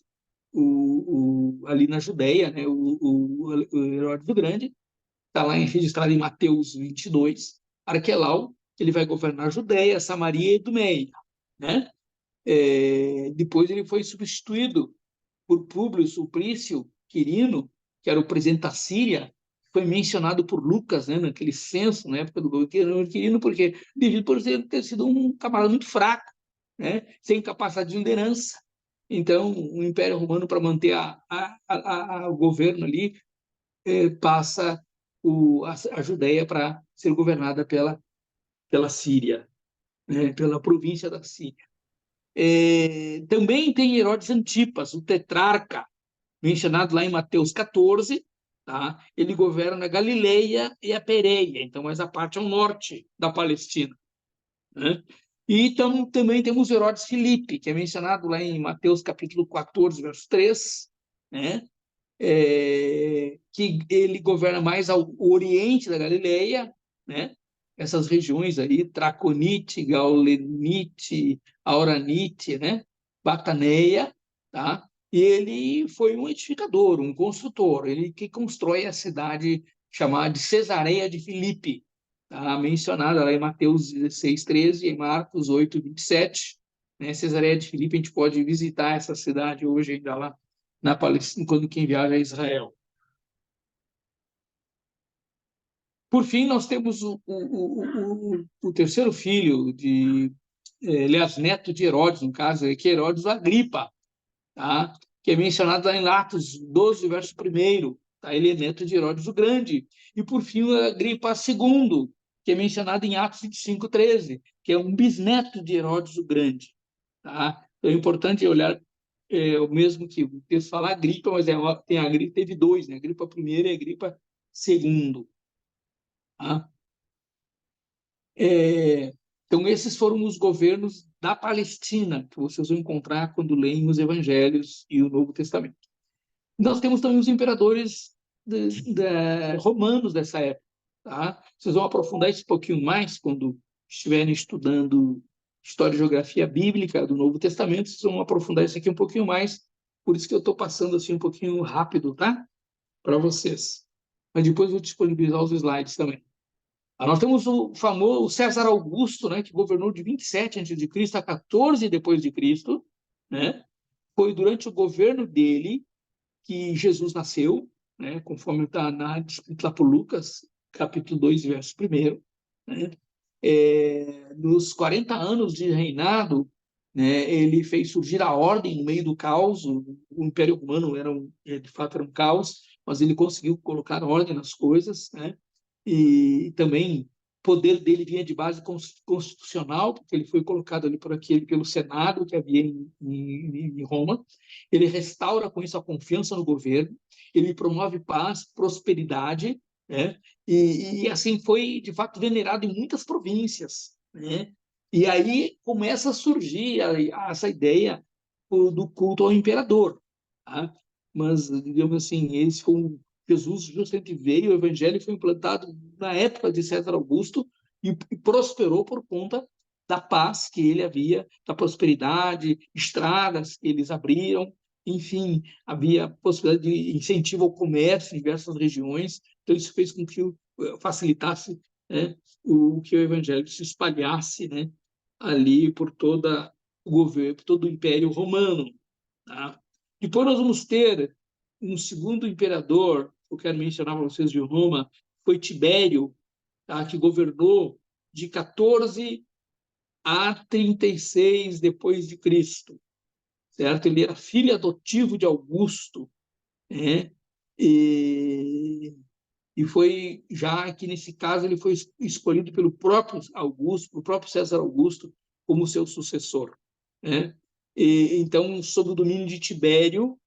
ali na Judéia, né, o Herodes o Grande, está lá registrado em Mateus 22. Arquelau, ele vai governar a Judéia, Samaria e Idumeia, né? Depois ele foi substituído por Públio Suplício Quirino, que era o presidente da Síria, foi mencionado por Lucas, né, naquele censo, na época do governo Quirino, porque devido por ter sido um camarada muito fraco, né, sem capacidade de liderança. Então, o Império Romano, para manter o governo ali, passa a Judéia para ser governada pela Síria, né, pela província da Síria. Também tem Herodes Antipas, o tetrarca, mencionado lá em Mateus 14, tá? Ele governa a Galileia e a Pérea, então mais a parte ao norte da Palestina, né? E então, também temos Herodes Filipe, que é mencionado lá em Mateus capítulo 14, verso 3, né? Que ele governa mais ao oriente da Galileia, né? Essas regiões aí, Traconite, Gaulenite, Auranite, né? Bataneia, tá? E ele foi um edificador, um construtor, ele que constrói a cidade chamada de Cesareia de Filipe, tá? Mencionada lá em Mateus 16, 13 e em Marcos 8, 27, né? Cesareia de Filipe, a gente pode visitar essa cidade hoje ainda lá na Palestina, quando quem viaja a Israel. Por fim, nós temos o terceiro filho aliás, neto de Herodes, no caso, que é Herodes Agripa, tá? Que é mencionado lá em Atos 12, verso 1. Tá? Ele é neto de Herodes o Grande. E, por fim, o Agripa II, que é mencionado em Atos 25, 13, que é um bisneto de Herodes o Grande. Tá? Então, é importante olhar, o mesmo que o texto fala Agripa, mas teve dois, né? Agripa I e Agripa II. Tá? Então, esses foram os governos da Palestina, que vocês vão encontrar quando leem os Evangelhos e o Novo Testamento. Nós temos também os imperadores romanos dessa época. Tá? Vocês vão aprofundar isso um pouquinho mais quando estiverem estudando História e Geografia Bíblica do Novo Testamento. Vocês vão aprofundar isso aqui um pouquinho mais. Por isso que eu estou passando assim um pouquinho rápido, tá? Para vocês. Mas depois eu vou disponibilizar os slides também. Nós temos o famoso César Augusto, né, que governou de 27 a.C. a 14 depois de Cristo, né? Foi durante o governo dele que Jesus nasceu, né, conforme está descrito lá por Lucas, capítulo 2, verso 1. Né? Nos 40 anos de reinado, né, ele fez surgir a ordem no meio do caos. O Império Romano de fato era um caos, mas ele conseguiu colocar ordem nas coisas, né? E também o poder dele vinha de base constitucional, porque ele foi colocado ali pelo Senado que havia em Roma. Ele restaura com isso a confiança no governo, ele promove paz, prosperidade, né? E assim foi, de fato, venerado em muitas províncias, né? E aí começa a surgir essa ideia do culto ao imperador, tá? Mas, digamos assim, Jesus justamente veio, o evangelho foi implantado na época de César Augusto e prosperou por conta da paz que ele havia, da prosperidade, estradas que eles abriram, enfim, havia possibilidade de incentivo ao comércio em diversas regiões. Então, isso fez com que facilitasse, né, que o evangelho se espalhasse, né, ali por todo o governo, por todo o Império Romano. Tá? Depois nós vamos ter um segundo imperador, eu quero mencionar para vocês de Roma, foi Tibério, tá? Que governou de 14 a 36 depois de Cristo, certo? Ele era filho adotivo de Augusto, né? E foi, já que nesse caso ele foi escolhido pelo próprio Augusto, pelo próprio César Augusto, como seu sucessor, né? Então, sob o domínio de Tibério,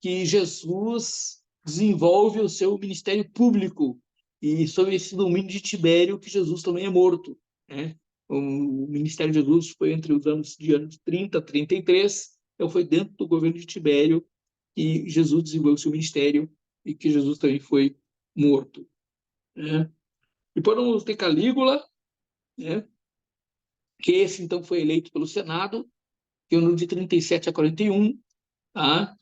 que Jesus desenvolve o seu ministério público, e sob esse domínio de Tibério que Jesus também é morto, né? O ministério de Jesus foi entre os anos 30 a 33, Então, foi dentro do governo de Tibério que Jesus desenvolveu seu ministério e que Jesus também foi morto. Né? Depois vamos ter Calígula, né? Que esse, então, foi eleito pelo Senado, que ano de 37 a 41, tá?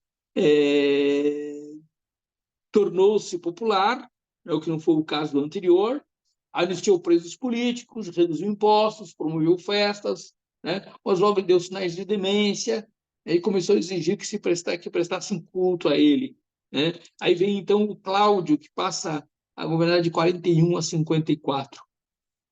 Tornou-se popular, o que não foi o caso do anterior, anistiou presos políticos, reduziu impostos, promoveu festas, né? Mas logo deu sinais de demência, e começou a exigir que prestassem culto a ele. Né? Aí vem, então, o Cláudio, que passa a governar de 41 a 54.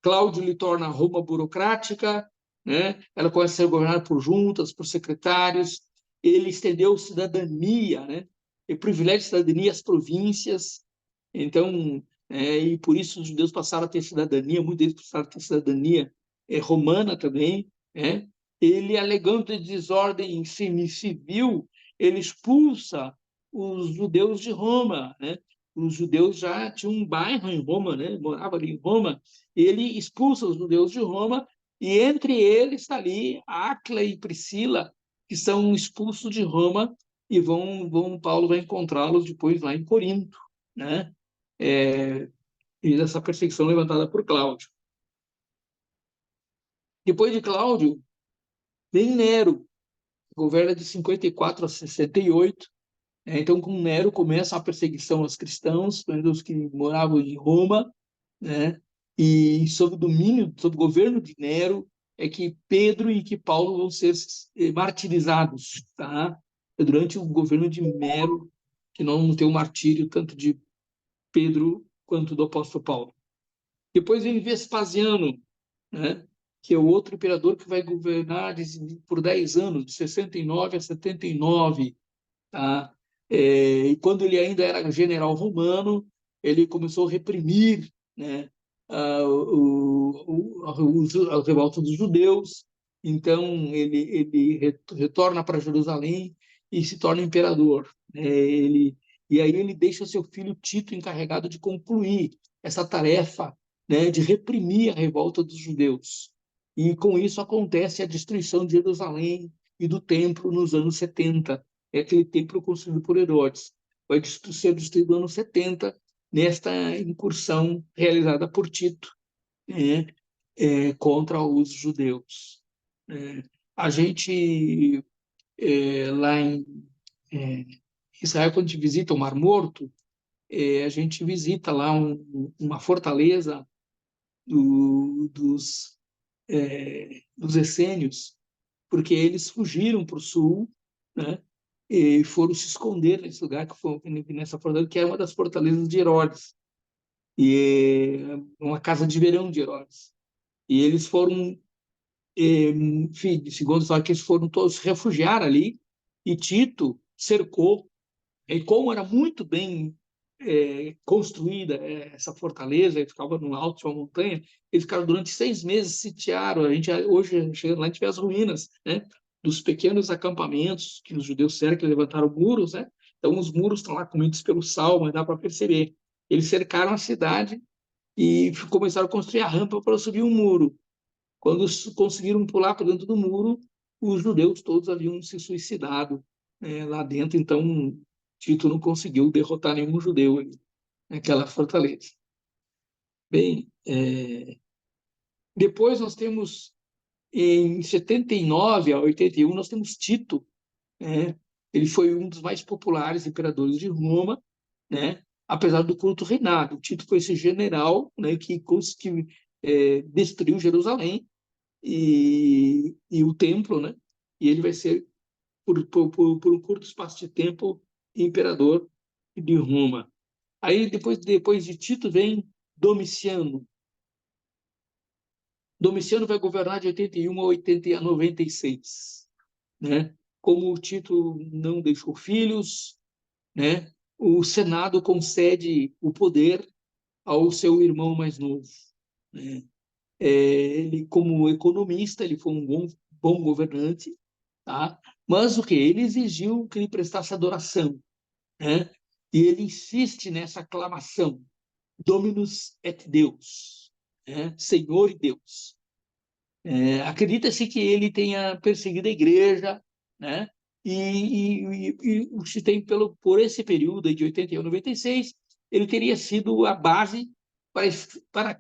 Cláudio lhe torna Roma burocrática, né? Ela começa a ser governada por juntas, por secretários. Ele estendeu cidadania, né? E privilégio de cidadania às províncias. Então, e por isso os judeus passaram a ter cidadania, muitos deles passaram a ter cidadania romana também. Né? Ele, alegando desordem civil, ele expulsa os judeus de Roma. Né? Os judeus já tinham um bairro em Roma, né? Moravam ali em Roma. Ele expulsa os judeus de Roma e entre eles está ali Áquila e Priscila, que são expulsos de Roma e Paulo vai encontrá-los depois lá em Corinto, né? E dessa perseguição levantada por Cláudio. Depois de Cláudio, vem Nero, governa de 54 a 68. Então, com Nero começa a perseguição aos cristãos, os que moravam em Roma, né? E sob o governo de Nero, é que Pedro e que Paulo vão ser martirizados, tá? Durante o governo de Nero, que nós vamos ter o martírio tanto de Pedro quanto do apóstolo Paulo. Depois vem Vespasiano, né? Que é o outro imperador que vai governar por 10 anos, de 69 a 79. Tá? E quando ele ainda era general romano, ele começou a reprimir, né, a revolta dos judeus. Então, ele retorna para Jerusalém e se torna imperador. E aí ele deixa seu filho Tito encarregado de concluir essa tarefa, né, de reprimir a revolta dos judeus. E com isso acontece a destruição de Jerusalém e do templo nos anos 70. É aquele templo construído por Herodes. Vai ser destruído no ano 70, nesta incursão realizada por Tito, né, contra os judeus. A gente, lá em Israel, quando a gente visita o Mar Morto, a gente visita lá uma fortaleza dos essênios, porque eles fugiram para o sul, né? E foram se esconder nesse lugar, nessa fortaleza, que é uma das fortalezas de Herodes, e é uma casa de verão de Herodes. E eles foram, enfim, segundo só que eles foram todos se refugiar ali, e Tito cercou, e como era muito bem construída essa fortaleza, ele ficava no alto de uma montanha, eles ficaram durante 6 meses sitiaram. A gente hoje chegando lá, a gente vê as ruínas, né, dos pequenos acampamentos que os judeus cercam, levantaram muros, né? Então os muros estão lá comidos pelo sal, mas dá para perceber. Eles cercaram a cidade e começaram a construir a rampa para subir o muro. Quando conseguiram pular para dentro do muro, os judeus todos haviam se suicidado lá dentro. Então Tito não conseguiu derrotar nenhum judeu ali naquela fortaleza. Bem, depois nós temos, em 79 a 81, nós temos Tito. Ele foi um dos mais populares imperadores de Roma, né? Apesar do curto reinado. Tito foi esse general, né, que conseguiu destruiu Jerusalém e o templo, né? E ele vai ser, por um curto espaço de tempo, imperador de Roma. Aí, depois de Tito, vem Domiciano. Domiciano vai governar de 81 a 96. Né? Como o Tito não deixou filhos, né? O Senado concede o poder ao seu irmão mais novo. Né? Ele, como economista, ele foi um bom governante, tá? Mas o que? Ele exigiu que ele prestasse adoração. Né? E ele insiste nessa aclamação: Dominus et Deus, né? Senhor e Deus. Acredita-se que ele tenha perseguido a igreja, né? se tem por esse período aí de 81 a 96, ele teria sido a base para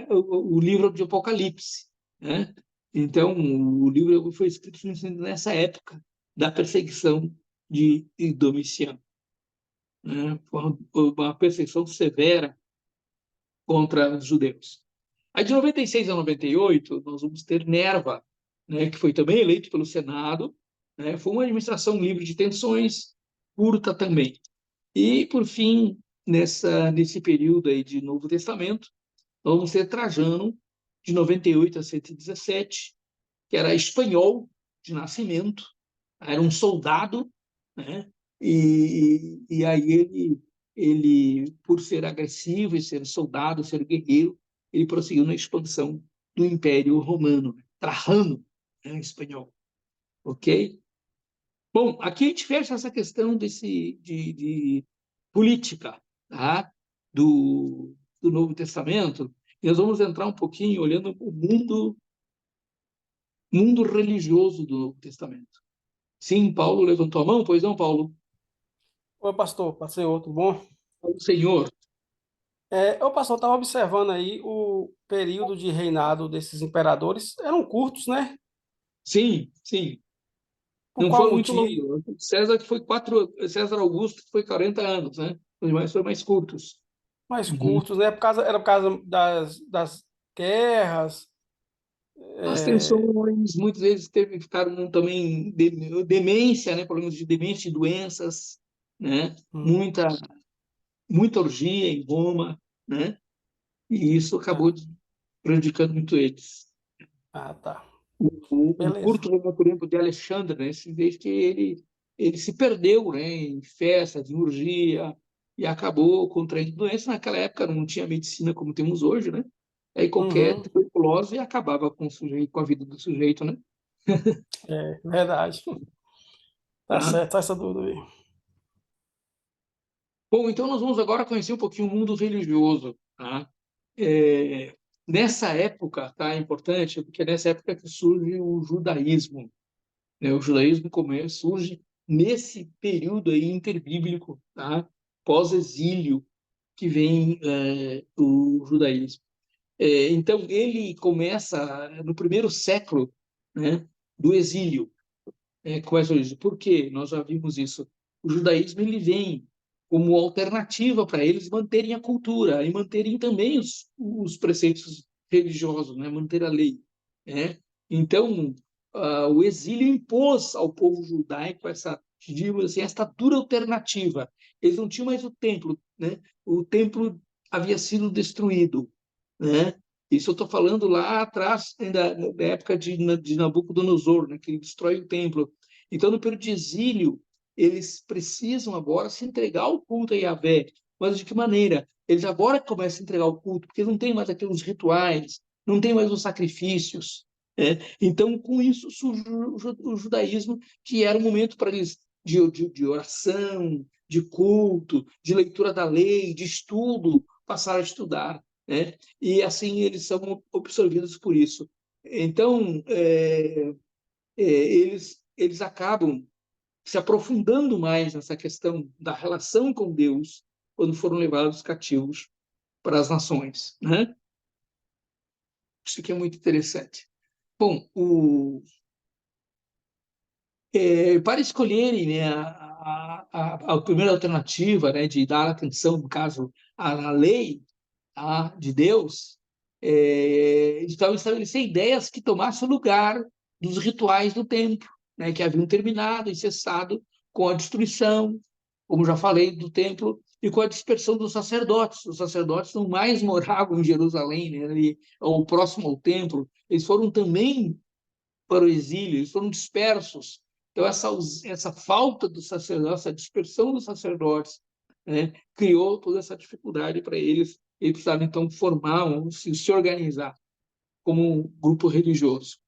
o livro de Apocalipse, né? Então, o livro foi escrito nessa época da perseguição de Domiciano, né? Uma perseguição severa contra os judeus. Aí, de 96 a 98, nós vamos ter Nerva, né, que foi também eleito pelo Senado, né? Foi uma administração livre de tensões, curta também. E, por fim, nesse período aí de Novo Testamento, nós vamos ter Trajano, de 98 a 117, que era espanhol de nascimento, era um soldado, né? E aí ele, por ser agressivo e ser soldado, ser guerreiro, ele prosseguiu na expansão do Império Romano, Trajano, né, espanhol. Ok? Bom, aqui a gente fecha essa questão de política, tá? do Novo Testamento, e nós vamos entrar um pouquinho olhando o mundo religioso do Novo Testamento. Sim, Paulo levantou a mão, pois não, Paulo? Oi, pastor, tudo bom? O Senhor. O pastor estava observando aí o período de reinado desses imperadores, eram curtos, né? Sim, sim. Por Não qual foi muito motivo? longo. César Augusto foi 40 anos, né? Os demais foram mais curtos. Mais Uhum. curtos, né? Era por causa das guerras. As é, tensões, muitas vezes ficaram também demência, né? Problemas de demência e doenças, né? hum, Muita orgia em Roma, né? E isso acabou ah, prejudicando muito eles. tá. O Beleza. curto tempo de Alexandre, né? Se vê que ele se perdeu, né? Em festas, em orgia, e acabou contraindo doença. Naquela época não tinha medicina como temos hoje, né? Aí qualquer Uhum, tuberculose acabava com o sujeito, com a vida do sujeito, né? verdade. Tá Tá? certo, essa dúvida aí. Bom, então nós vamos agora conhecer um pouquinho o mundo religioso, tá? Nessa época, tá? É importante, porque é nessa época que surge o judaísmo, né? O judaísmo surge nesse período aí interbíblico, tá? Pós-exílio, que vem o judaísmo. Então, ele começa no primeiro século, né, do exílio. Começa o exílio. Por quê? Nós já vimos isso. O judaísmo ele vem como alternativa para eles manterem a cultura e manterem também os preceitos religiosos, né? Manter a lei, né? Então, o exílio impôs ao povo judaico digamos assim, esta dura alternativa. Eles não tinham mais o templo, né? O templo havia sido destruído, né? Isso eu estou falando lá atrás, ainda na época de Nabucodonosor, né? Que ele destrói o templo. Então, no período de exílio, eles precisam agora se entregar ao culto a Yahvé. Mas de que maneira? Eles agora começam a entregar o culto, porque não tem mais aqueles rituais, não tem mais os sacrifícios, né? Então, com isso, surge o judaísmo, que era um momento para eles de oração, de culto, de leitura da lei, de estudo, passar a estudar, né? E assim eles são absorvidos por isso. Então, eles acabam se aprofundando mais nessa questão da relação com Deus quando foram levados cativos para as nações, né? Isso aqui é muito interessante. Bom, para escolherem, né, a primeira alternativa, né, de dar atenção, no caso, à lei, tá, de Deus, estavam estabelecer ideias que tomassem o lugar dos rituais do templo, né, que haviam terminado e cessado com a destruição, como já falei, do templo e com a dispersão dos sacerdotes. Os sacerdotes não mais moravam em Jerusalém, né, ali, ou próximo ao templo, eles foram também para o exílio, eles foram dispersos. Então, essa falta do sacerdócio, essa dispersão dos sacerdotes, né, criou toda essa dificuldade para eles. Eles precisaram, então, se organizar como um grupo religioso.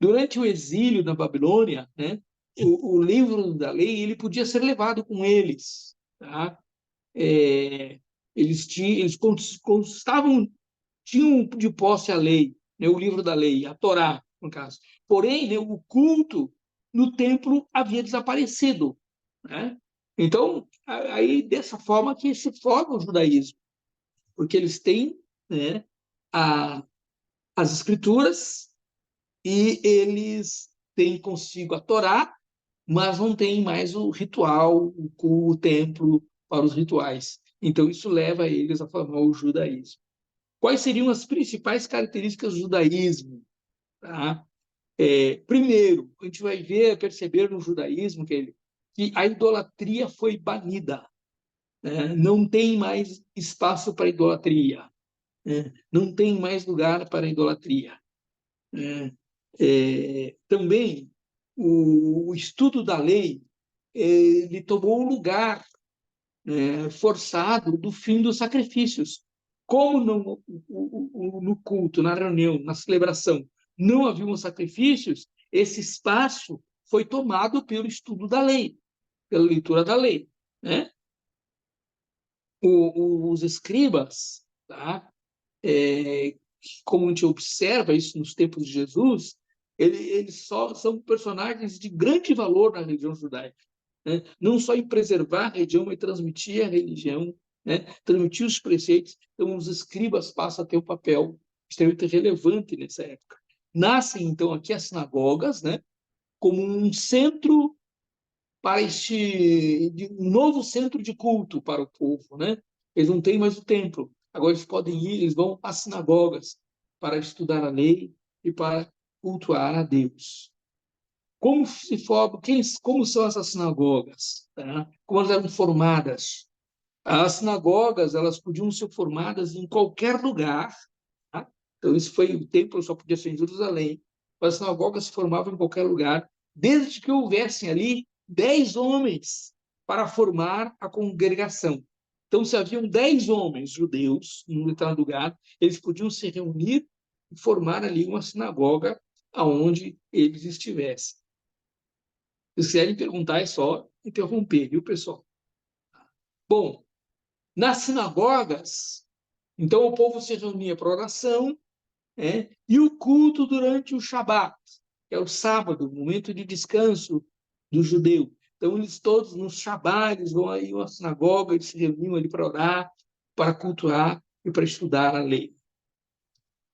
Durante o exílio na Babilônia, né, o livro da lei ele podia ser levado com eles. Tá? Eles tinham de posse a lei, né, o livro da lei, a Torá, no caso. Porém, né, o culto no templo havia desaparecido, né? Então, aí dessa forma que se forma o judaísmo, porque eles têm, né, as escrituras e eles têm consigo a Torá, mas não tem mais o ritual, o templo para os rituais. Então, isso leva eles a formar o judaísmo. Quais seriam as principais características do judaísmo? Tá? Primeiro, a gente vai perceber no judaísmo que a idolatria foi banida. Né? Não tem mais espaço para idolatria. Né? Não tem mais lugar para idolatria. Né? Também, o estudo da lei ele tomou o lugar forçado do fim dos sacrifícios. Como no culto, na reunião, na celebração, não haviam sacrifícios, esse espaço foi tomado pelo estudo da lei, pela leitura da lei. Né? Os escribas, tá? Como a gente observa isso nos tempos de Jesus, eles só são personagens de grande valor na religião judaica. Né? Não só em preservar a religião, mas transmitir a religião, né? Transmitir os preceitos. Então, os escribas passam a ter um papel extremamente relevante nessa época. Nascem, então, aqui as sinagogas, né? Como um centro para um novo centro de culto para o povo. Né? Eles não têm mais o templo. Agora eles podem ir, eles vão às sinagogas para estudar a lei e para cultuar a Deus. Como se forma, como são essas sinagogas? Tá? Como elas eram formadas? As sinagogas elas podiam ser formadas em qualquer lugar. Tá? Então, isso foi o templo só podia ser em Jerusalém. As sinagogas se formavam em qualquer lugar, desde que houvessem ali 10 homens para formar a congregação. Então, se haviam 10 homens judeus em um determinado lugar, eles podiam se reunir e formar ali uma sinagoga aonde eles estivessem. Se quiserem perguntar, é só interromper, viu, pessoal? Bom, nas sinagogas, então o povo se reunia para oração, e o culto durante o Shabat, que é o sábado, o momento de descanso do judeu. Então, eles todos, nos Shabat, eles vão aí à sinagoga, eles se reuniam ali para orar, para cultuar e para estudar a lei.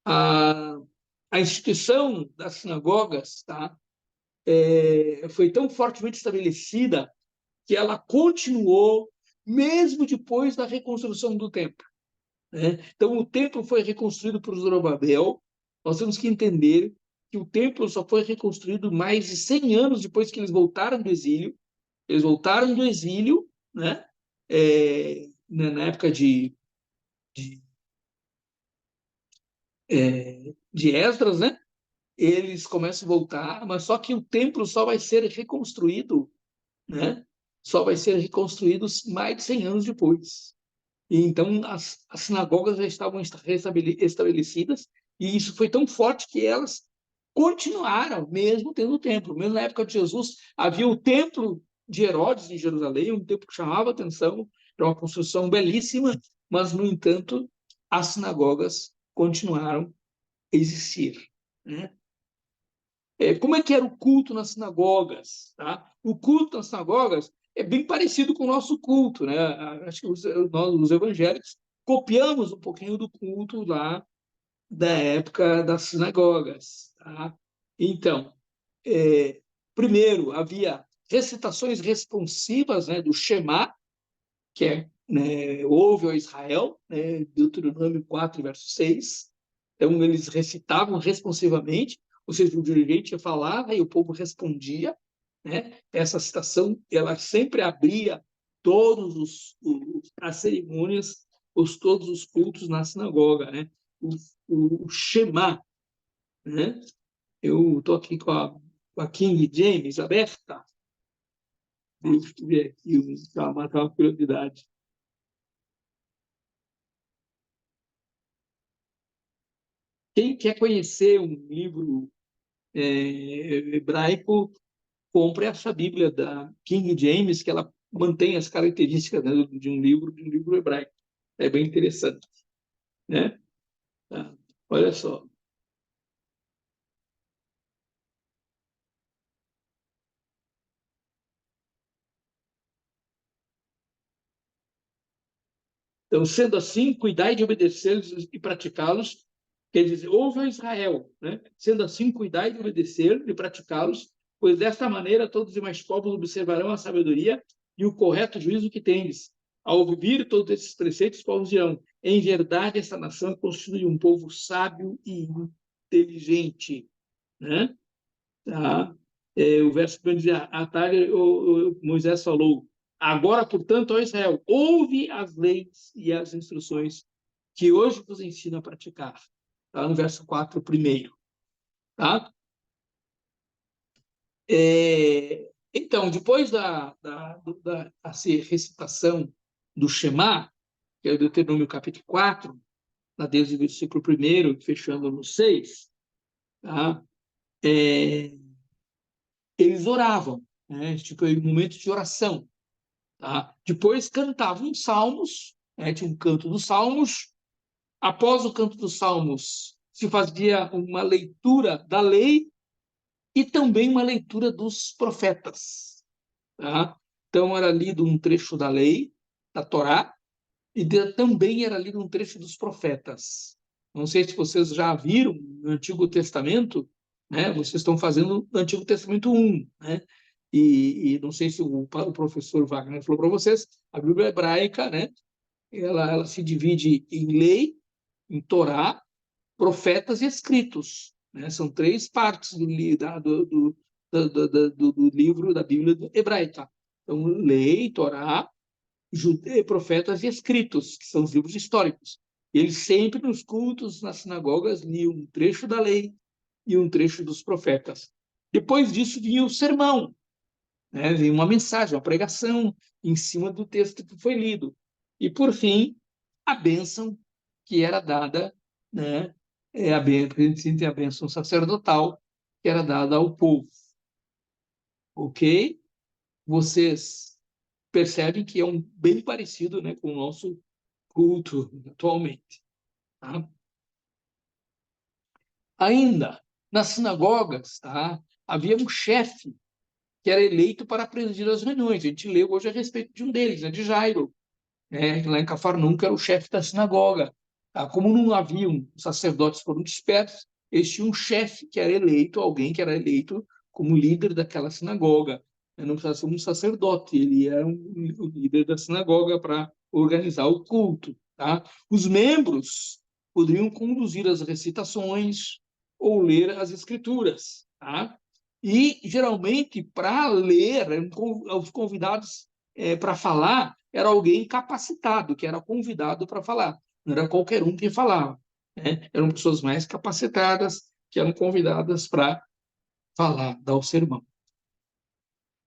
A instituição das sinagogas, tá, foi tão fortemente estabelecida que ela continuou mesmo depois da reconstrução do templo. Né? Então, o templo foi reconstruído por Zorobabel. Nós temos que entender que o templo só foi reconstruído mais de 100 anos depois que eles voltaram do exílio. Eles voltaram do exílio, né? Na época de Esdras, né? Eles começam a voltar, mas só que o templo só vai ser reconstruído, né? Só vai ser reconstruído mais de 100 anos depois. E então as sinagogas já estavam estabelecidas e isso foi tão forte que elas continuaram mesmo tendo o templo. Mesmo na época de Jesus havia o templo de Herodes em Jerusalém, um templo que chamava atenção, era uma construção belíssima, mas no entanto as sinagogas continuaram a existir. Né? Como é que era o culto nas sinagogas? Tá? O culto nas sinagogas é bem parecido com o nosso culto. Né? Acho que nós, os evangélicos, copiamos um pouquinho do culto lá da época das sinagogas. Tá? Então, primeiro, havia recitações responsivas, né, do Shema, que é, né, ouve, ó Israel, né, Deuteronômio 4, verso 6. Então, eles recitavam responsivamente, ou seja, o dirigente falava e o povo respondia. Né? Essa citação ela sempre abria todos as cerimônias, todos os cultos na sinagoga. Né? O Shema. Né? Eu estou aqui com a King James aberta. Deixa eu ver aqui, para matar uma curiosidade. Quem quer conhecer um livro hebraico, compre essa Bíblia da King James, que ela mantém as características, né, de um livro hebraico. É bem interessante. Né? Tá. Olha só. Então, sendo assim, cuidai de obedecê-los e praticá-los, quer dizer, ouve a Israel, né? Sendo assim, cuidai de obedecer e praticá-los, pois desta maneira todos os demais povos observarão a sabedoria e o correto juízo que tendes. Ao ouvir todos esses preceitos, os povos dirão: em verdade, esta nação é constituída de um povo sábio e inteligente, né? Tá? O verso que diz: à tarde Moisés falou: agora, portanto, ó Israel, ouve as leis e as instruções que hoje vos ensino a praticar. Tá? No verso 4, primeiro. Tá? Então, depois da recitação do Shema, que é o Deuteronômio capítulo 4, desde o versículo 1, fechando no 6, tá? Eles oravam, né? Tipo, um momento de oração. Tá? Depois cantavam salmos, né? Tinha um canto dos salmos. Após o canto dos salmos, se fazia uma leitura da lei e também uma leitura dos profetas. Tá? Então, era lido um trecho da lei, da Torá, e também era lido um trecho dos profetas. Não sei se vocês já viram no Antigo Testamento, né? Vocês estão fazendo o Antigo Testamento 1, né? E não sei se o professor Wagner falou para vocês, a Bíblia hebraica, né? Ela se divide em lei, em Torá, profetas e escritos, né? São 3 partes do livro da Bíblia hebraica. Então, lei, Torá, profetas e escritos, que são os livros históricos. Eles sempre, nos cultos, nas sinagogas, liam um trecho da lei e um trecho dos profetas. Depois disso vinha o sermão, né? Vinha uma mensagem, uma pregação em cima do texto que foi lido. E, por fim, a bênção que era dada, né? A bênção sacerdotal que era dada ao povo. Ok? Vocês percebem que é bem parecido, né, com o nosso culto atualmente. Tá? Ainda, nas sinagogas, tá, havia um chefe que era eleito para presidir as reuniões. A gente leu hoje a respeito de um deles, né, de Jairo, né, lá em Cafarnaum, que era o chefe da sinagoga. Tá? Como não haviam sacerdotes por muito espertos, eles tinham um chefe que era eleito, alguém que era eleito como líder daquela sinagoga. Não precisava ser um sacerdote, ele era o líder da sinagoga para organizar o culto. Tá? Os membros poderiam conduzir as recitações ou ler as escrituras. Tá? E, geralmente, para ler, os convidados para falar, era alguém capacitado, que era convidado para falar. Não era qualquer um que falava. Né? Eram pessoas mais capacitadas que eram convidadas para falar, dar o sermão.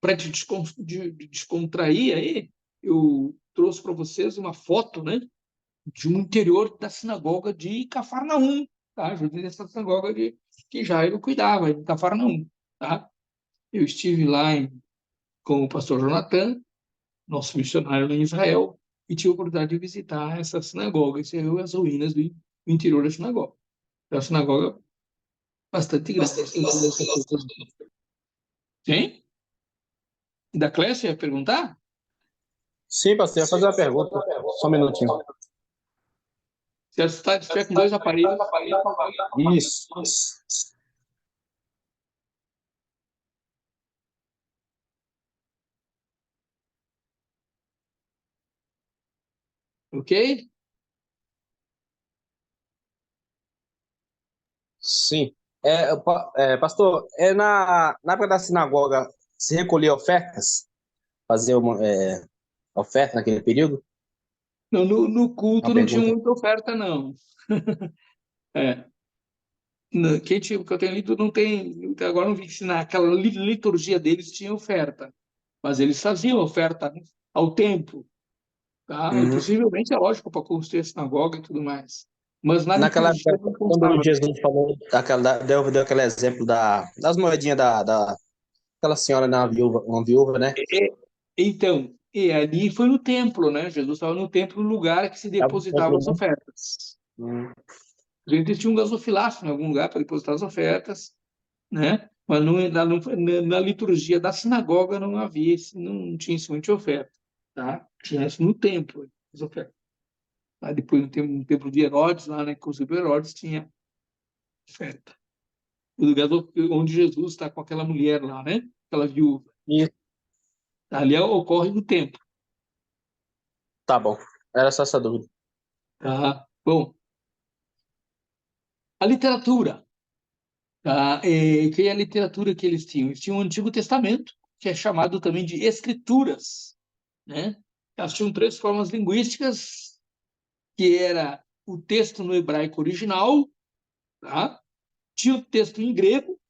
Para descontrair aí, eu trouxe para vocês uma foto, né, de um interior da sinagoga de Cafarnaum, tá? Essa sinagoga que Jairo cuidava, em Cafarnaum, tá? Eu estive lá com o pastor Jonathan, nosso missionário em Israel, e tive a oportunidade de visitar essa sinagoga, e ver as ruínas do interior da sinagoga. É uma sinagoga bastante grande. Sim? Da Clécia ia perguntar? Sim, pastor, eu ia fazer uma pergunta. Só um minutinho. Se você estiver com 2 aparelhos... Isso. Ok? Sim. Pastor, na época da sinagoga, se recolhia ofertas? Fazer uma oferta naquele período? Não, no culto Uma não tinha pergunta. muita oferta, não. Que eu tenho lido, não tem... Agora não vi que naquela liturgia deles tinha oferta. Mas eles faziam oferta ao templo. Tá? E Uhum. possivelmente é lógico para construir a sinagoga e tudo mais. Mas na Naquela liturgia época, não quando constava. Jesus falou, deu aquele exemplo das moedinhas daquela senhora, uma viúva, né? Então, e ali foi no templo, né? Jesus estava no templo, no lugar que se Tava no depositavam templo, as né? ofertas. Hum. A gente tinha um gasofilácio em algum lugar para depositar as ofertas, né? Mas na liturgia da sinagoga não havia, não tinha esse monte de oferta, tá? Tinha isso no templo, as ofertas. Tá? Depois, no tempo de Herodes, lá, né, com o Herodes, tinha oferta. O lugar onde Jesus está com aquela mulher lá, né? Aquela viúva. Isso. Ali ocorre no templo. Tá bom. Era só essa dúvida. Tá? Bom, a literatura. Tá? Que é a literatura que eles tinham? Eles tinham o Antigo Testamento, que é chamado também de Escrituras, né? Elas tinham 3 formas linguísticas, que era o texto no hebraico original, tá? Tinha o texto em grego,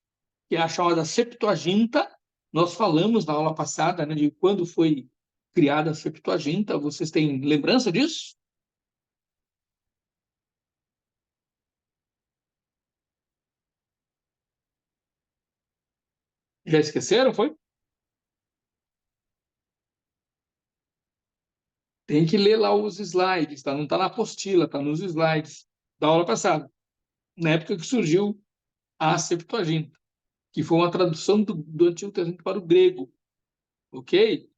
que é a chamada Septuaginta. Nós falamos na aula passada, né, de quando foi criada a Septuaginta. Vocês têm lembrança disso? Já esqueceram, foi? Tem que ler lá os slides, tá? Não está na apostila, está nos slides da aula passada, na época que surgiu a Septuaginta, que foi uma tradução do Antigo Testamento para o grego, ok?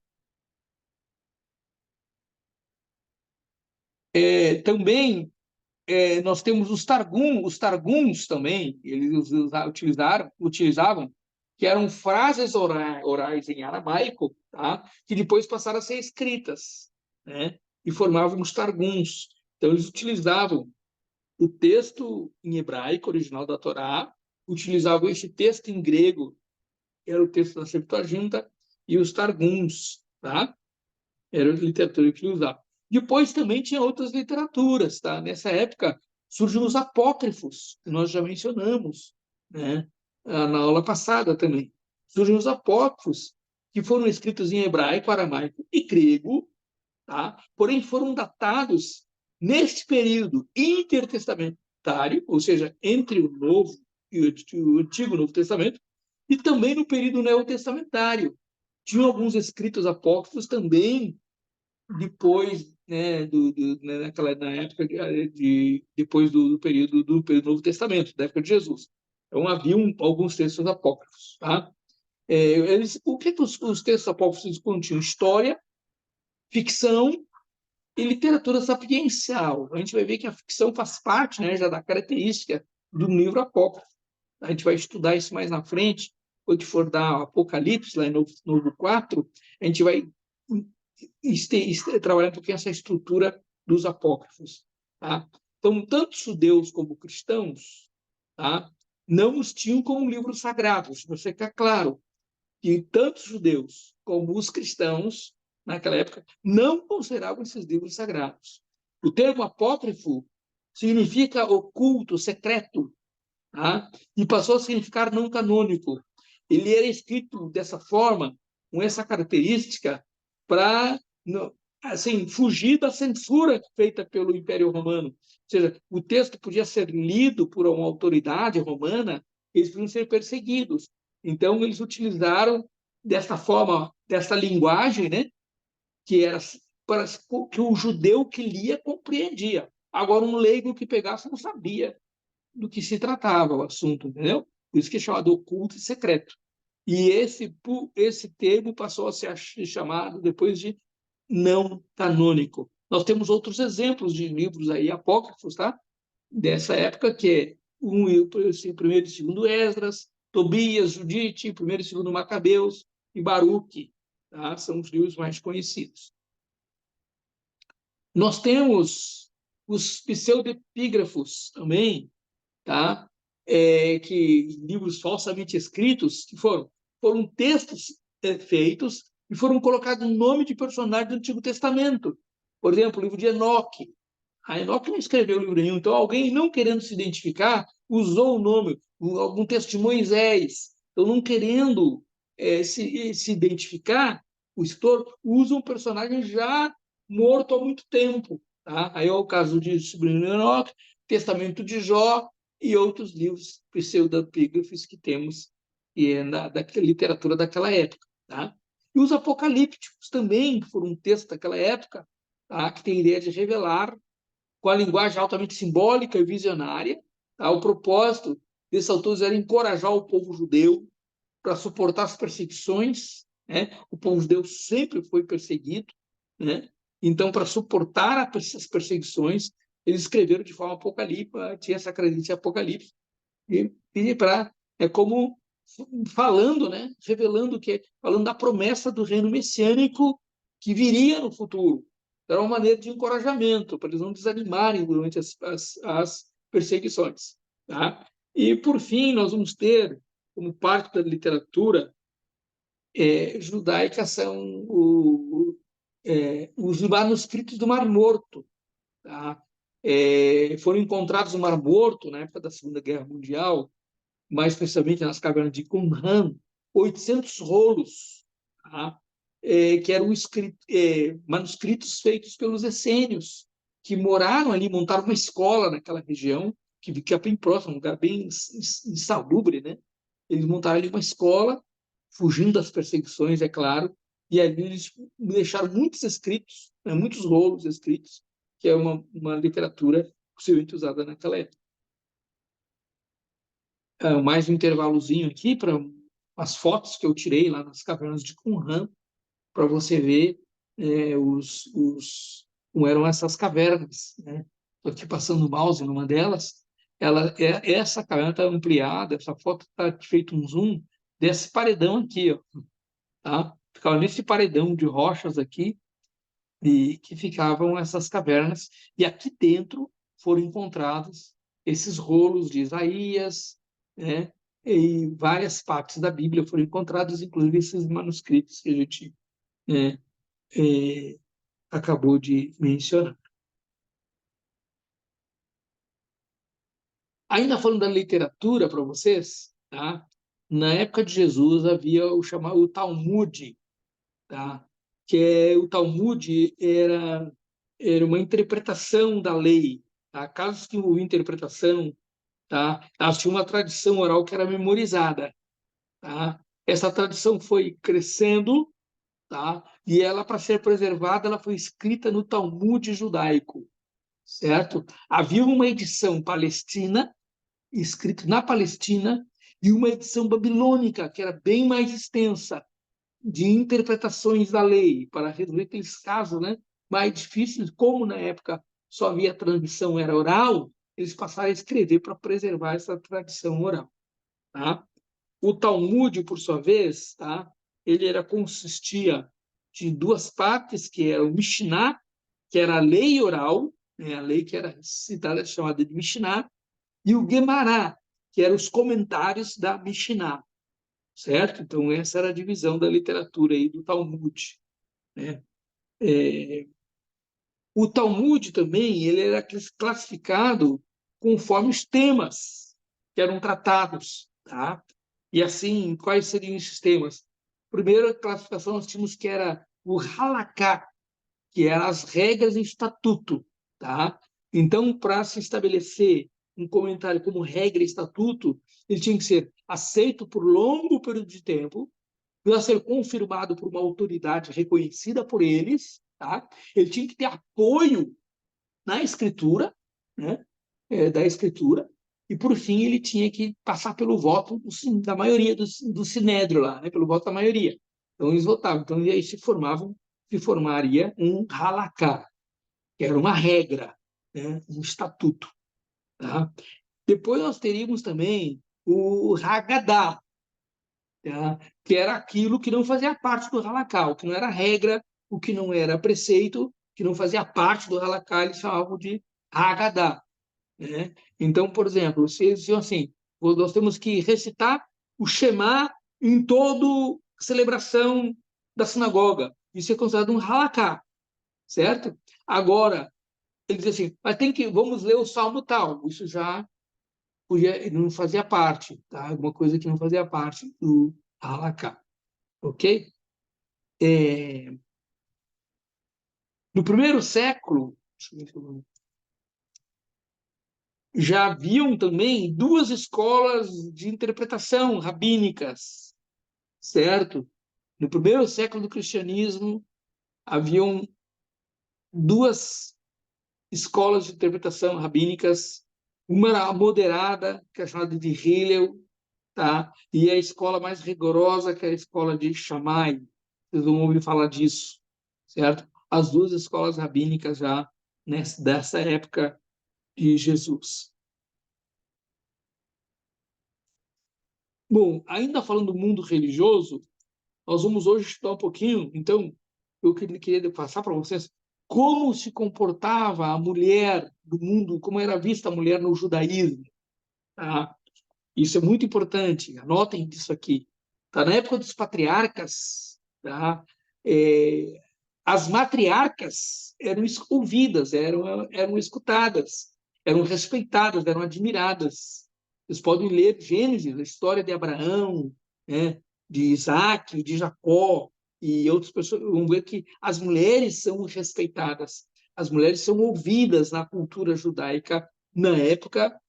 Também nós temos os Targums também, eles utilizavam, que eram frases orais em aramaico, tá? Que depois passaram a ser escritas, né? E formavam os Targums. Então, eles utilizavam o texto em hebraico, original da Torá, utilizavam esse texto em grego, que era o texto da Septuaginta, e os Targums, tá? Era a literatura que ele usava. Depois também tinha outras literaturas, tá? Nessa época surgiram os apócrifos, que nós já mencionamos, né? Na aula passada também. Surgiram os apócrifos, que foram escritos em hebraico, aramaico e grego, tá? Porém foram datados neste período intertestamentário, ou seja, entre o Novo e o Antigo e o Novo Testamento, e também no período neotestamentário. Tinha alguns escritos apócrifos também depois, né, na época depois do período do Novo Testamento, da época de Jesus. Então haviam alguns textos apócrifos, tá? O que os textos apócrifos continham? História, ficção e literatura sapiencial. A gente vai ver que a ficção faz parte, né, já da característica do livro apócrifo. A gente vai estudar isso mais na frente, quando for dar Apocalipse, lá em Novo 4, a gente vai trabalhar um pouquinho essa estrutura dos apócrifos. Tá? Então, tanto judeus como cristãos, tá, não os tinham como livros sagrados. Você fica claro que tanto os judeus como os cristãos, naquela época, não consideravam esses livros sagrados. O termo apócrifo significa oculto, secreto, tá? E passou a significar não canônico. Ele era escrito dessa forma, com essa característica, para assim, fugir da censura feita pelo Império Romano. Ou seja, o texto podia ser lido por uma autoridade romana, eles podiam ser perseguidos. Então, eles utilizaram dessa forma, dessa linguagem, né, que era para que o judeu que lia compreendia. Agora, um leigo que pegasse não sabia do que se tratava o assunto, entendeu? Por isso que é chamado oculto e secreto. E esse termo passou a ser chamado depois de não canônico. Nós temos outros exemplos de livros aí apócrifos, tá? Dessa época, que é primeiro e segundo Esdras, Tobias, Judite, primeiro e segundo Macabeus e Baruque, tá? São os livros mais conhecidos. Nós temos os pseudepígrafos também, tá? Que livros falsamente escritos, que foram textos feitos e foram colocados o nome de personagens do Antigo Testamento. Por exemplo, o livro de Enoque. A Enoque não escreveu livro nenhum, então alguém, não querendo se identificar, usou o nome, algum texto de Moisés. Então, não querendo se identificar, o escritor usa um personagem já morto há muito tempo. Tá? Aí é o caso de Sobrinho Enoque, Testamento de Jó e outros livros pseudepígrafos que temos da literatura daquela época. Tá? E os apocalípticos também, que foram um texto daquela época, tá? Que tem a ideia de revelar, com a linguagem altamente simbólica e visionária. Tá? O propósito desses autores era encorajar o povo judeu para suportar as perseguições. Né? O povo judeu sempre foi perseguido, né? Então, para suportar essas perseguições, eles escreveram de forma apocalíptica, tinha essa crença apocalipse, e para como falando, né, revelando falando da promessa do reino messiânico que viria no futuro. Era uma maneira de encorajamento para eles não desanimarem durante as perseguições, tá? E por fim nós vamos ter como parte da literatura judaica são os manuscritos do Mar Morto, tá? Foram encontrados no Mar Morto na época da Segunda Guerra Mundial, mais especialmente nas cavernas de Qumran, 800 rolos, tá? Que eram manuscritos feitos pelos essênios, que moraram ali, montaram uma escola naquela região, que fica bem próximo, um lugar bem insalubre, né? Eles montaram ali uma escola, fugindo das perseguições, é claro, e ali eles deixaram muitos escritos, né, muitos rolos escritos, que é uma literatura possivelmente usada naquela época. Mais um intervalozinho aqui para as fotos que eu tirei lá nas cavernas de Qumran, para você ver como eram essas cavernas, né? Estou aqui passando o mouse numa delas. Essa caverna está ampliada, essa foto está feito um zoom desse paredão aqui, ó, tá? Ficava nesse paredão de rochas aqui, e que ficavam essas cavernas, e aqui dentro foram encontrados esses rolos de Isaías, né? E várias partes da Bíblia foram encontradas, inclusive esses manuscritos que a gente acabou de mencionar. Ainda falando da literatura para vocês, tá? Na época de Jesus havia o chamado Talmud, tá? O Talmud era uma interpretação da lei, tá? Casos que envolviam interpretação, tá? Tinha uma tradição oral que era memorizada, tá? Essa tradição foi crescendo, tá? E ela, para ser preservada, ela foi escrita no Talmud judaico, certo? Havia uma edição palestina, escrita na Palestina, e uma edição babilônica, que era bem mais extensa, de interpretações da lei, para resolver aqueles casos, né, mais difíceis, como na época só havia transmissão era oral, eles passaram a escrever para preservar essa tradição oral, tá? O Talmud, por sua vez, tá? Consistia de duas partes, que era o Mishnah, que era a lei oral, né, a lei que era citada, chamada de Mishnah, e o Gemara, que eram os comentários da Mishnah, certo? Então, essa era a divisão da literatura aí do Talmud, né? O Talmud também ele era classificado conforme os temas que eram tratados, tá? E assim, quais seriam esses temas? Primeira classificação nós tínhamos que era o Halaká, que eram as regras e estatuto, tá? Então, para se estabelecer um comentário como regra e estatuto, ele tinha que ser aceito por longo período de tempo, precisa ser confirmado por uma autoridade reconhecida por eles, tá? Ele tinha que ter apoio na escritura, né? Da escritura, e por fim ele tinha que passar pelo voto da maioria do sinédrio lá, né? Pelo voto da maioria. Então eles votavam, então aí se formaria um halaká, que era uma regra, né? Um estatuto, tá? Depois nós teríamos também o Haggadah, tá? Que era aquilo que não fazia parte do halaká, o que não era regra, o que não era preceito, que não fazia parte do halaká, eles chamavam de Haggadah, né? Então, por exemplo, se eles diziam assim, nós temos que recitar o Shema em toda celebração da sinagoga, isso é considerado um halaká, certo? Agora, ele diz assim, mas vamos ler o salmo tal, isso já não fazia parte, tá? Alguma coisa que não fazia parte do halaká, ok? No primeiro século, já haviam também duas escolas de interpretação rabínicas, certo? No primeiro século do cristianismo, haviam duas escolas de interpretação rabínicas, uma era a moderada, que é chamada de Hillel, tá? E a escola mais rigorosa, que é a escola de Shammai. Vocês vão ouvir falar disso, certo? as duas escolas rabínicas já dessa época de Jesus. Bom, ainda falando do mundo religioso, nós vamos hoje estudar um pouquinho, então, eu queria passar para vocês como se comportava a mulher do mundo, como era vista a mulher no judaísmo. Tá? Isso é muito importante, anotem isso aqui. Tá? Na época dos patriarcas, tá? As matriarcas eram ouvidas, eram escutadas, eram respeitadas, eram admiradas. Vocês podem ler Gênesis, a história de Abraão, né, de Isaac, de Jacó e outras pessoas. Vão ver que as mulheres são respeitadas, as mulheres são ouvidas na cultura judaica na época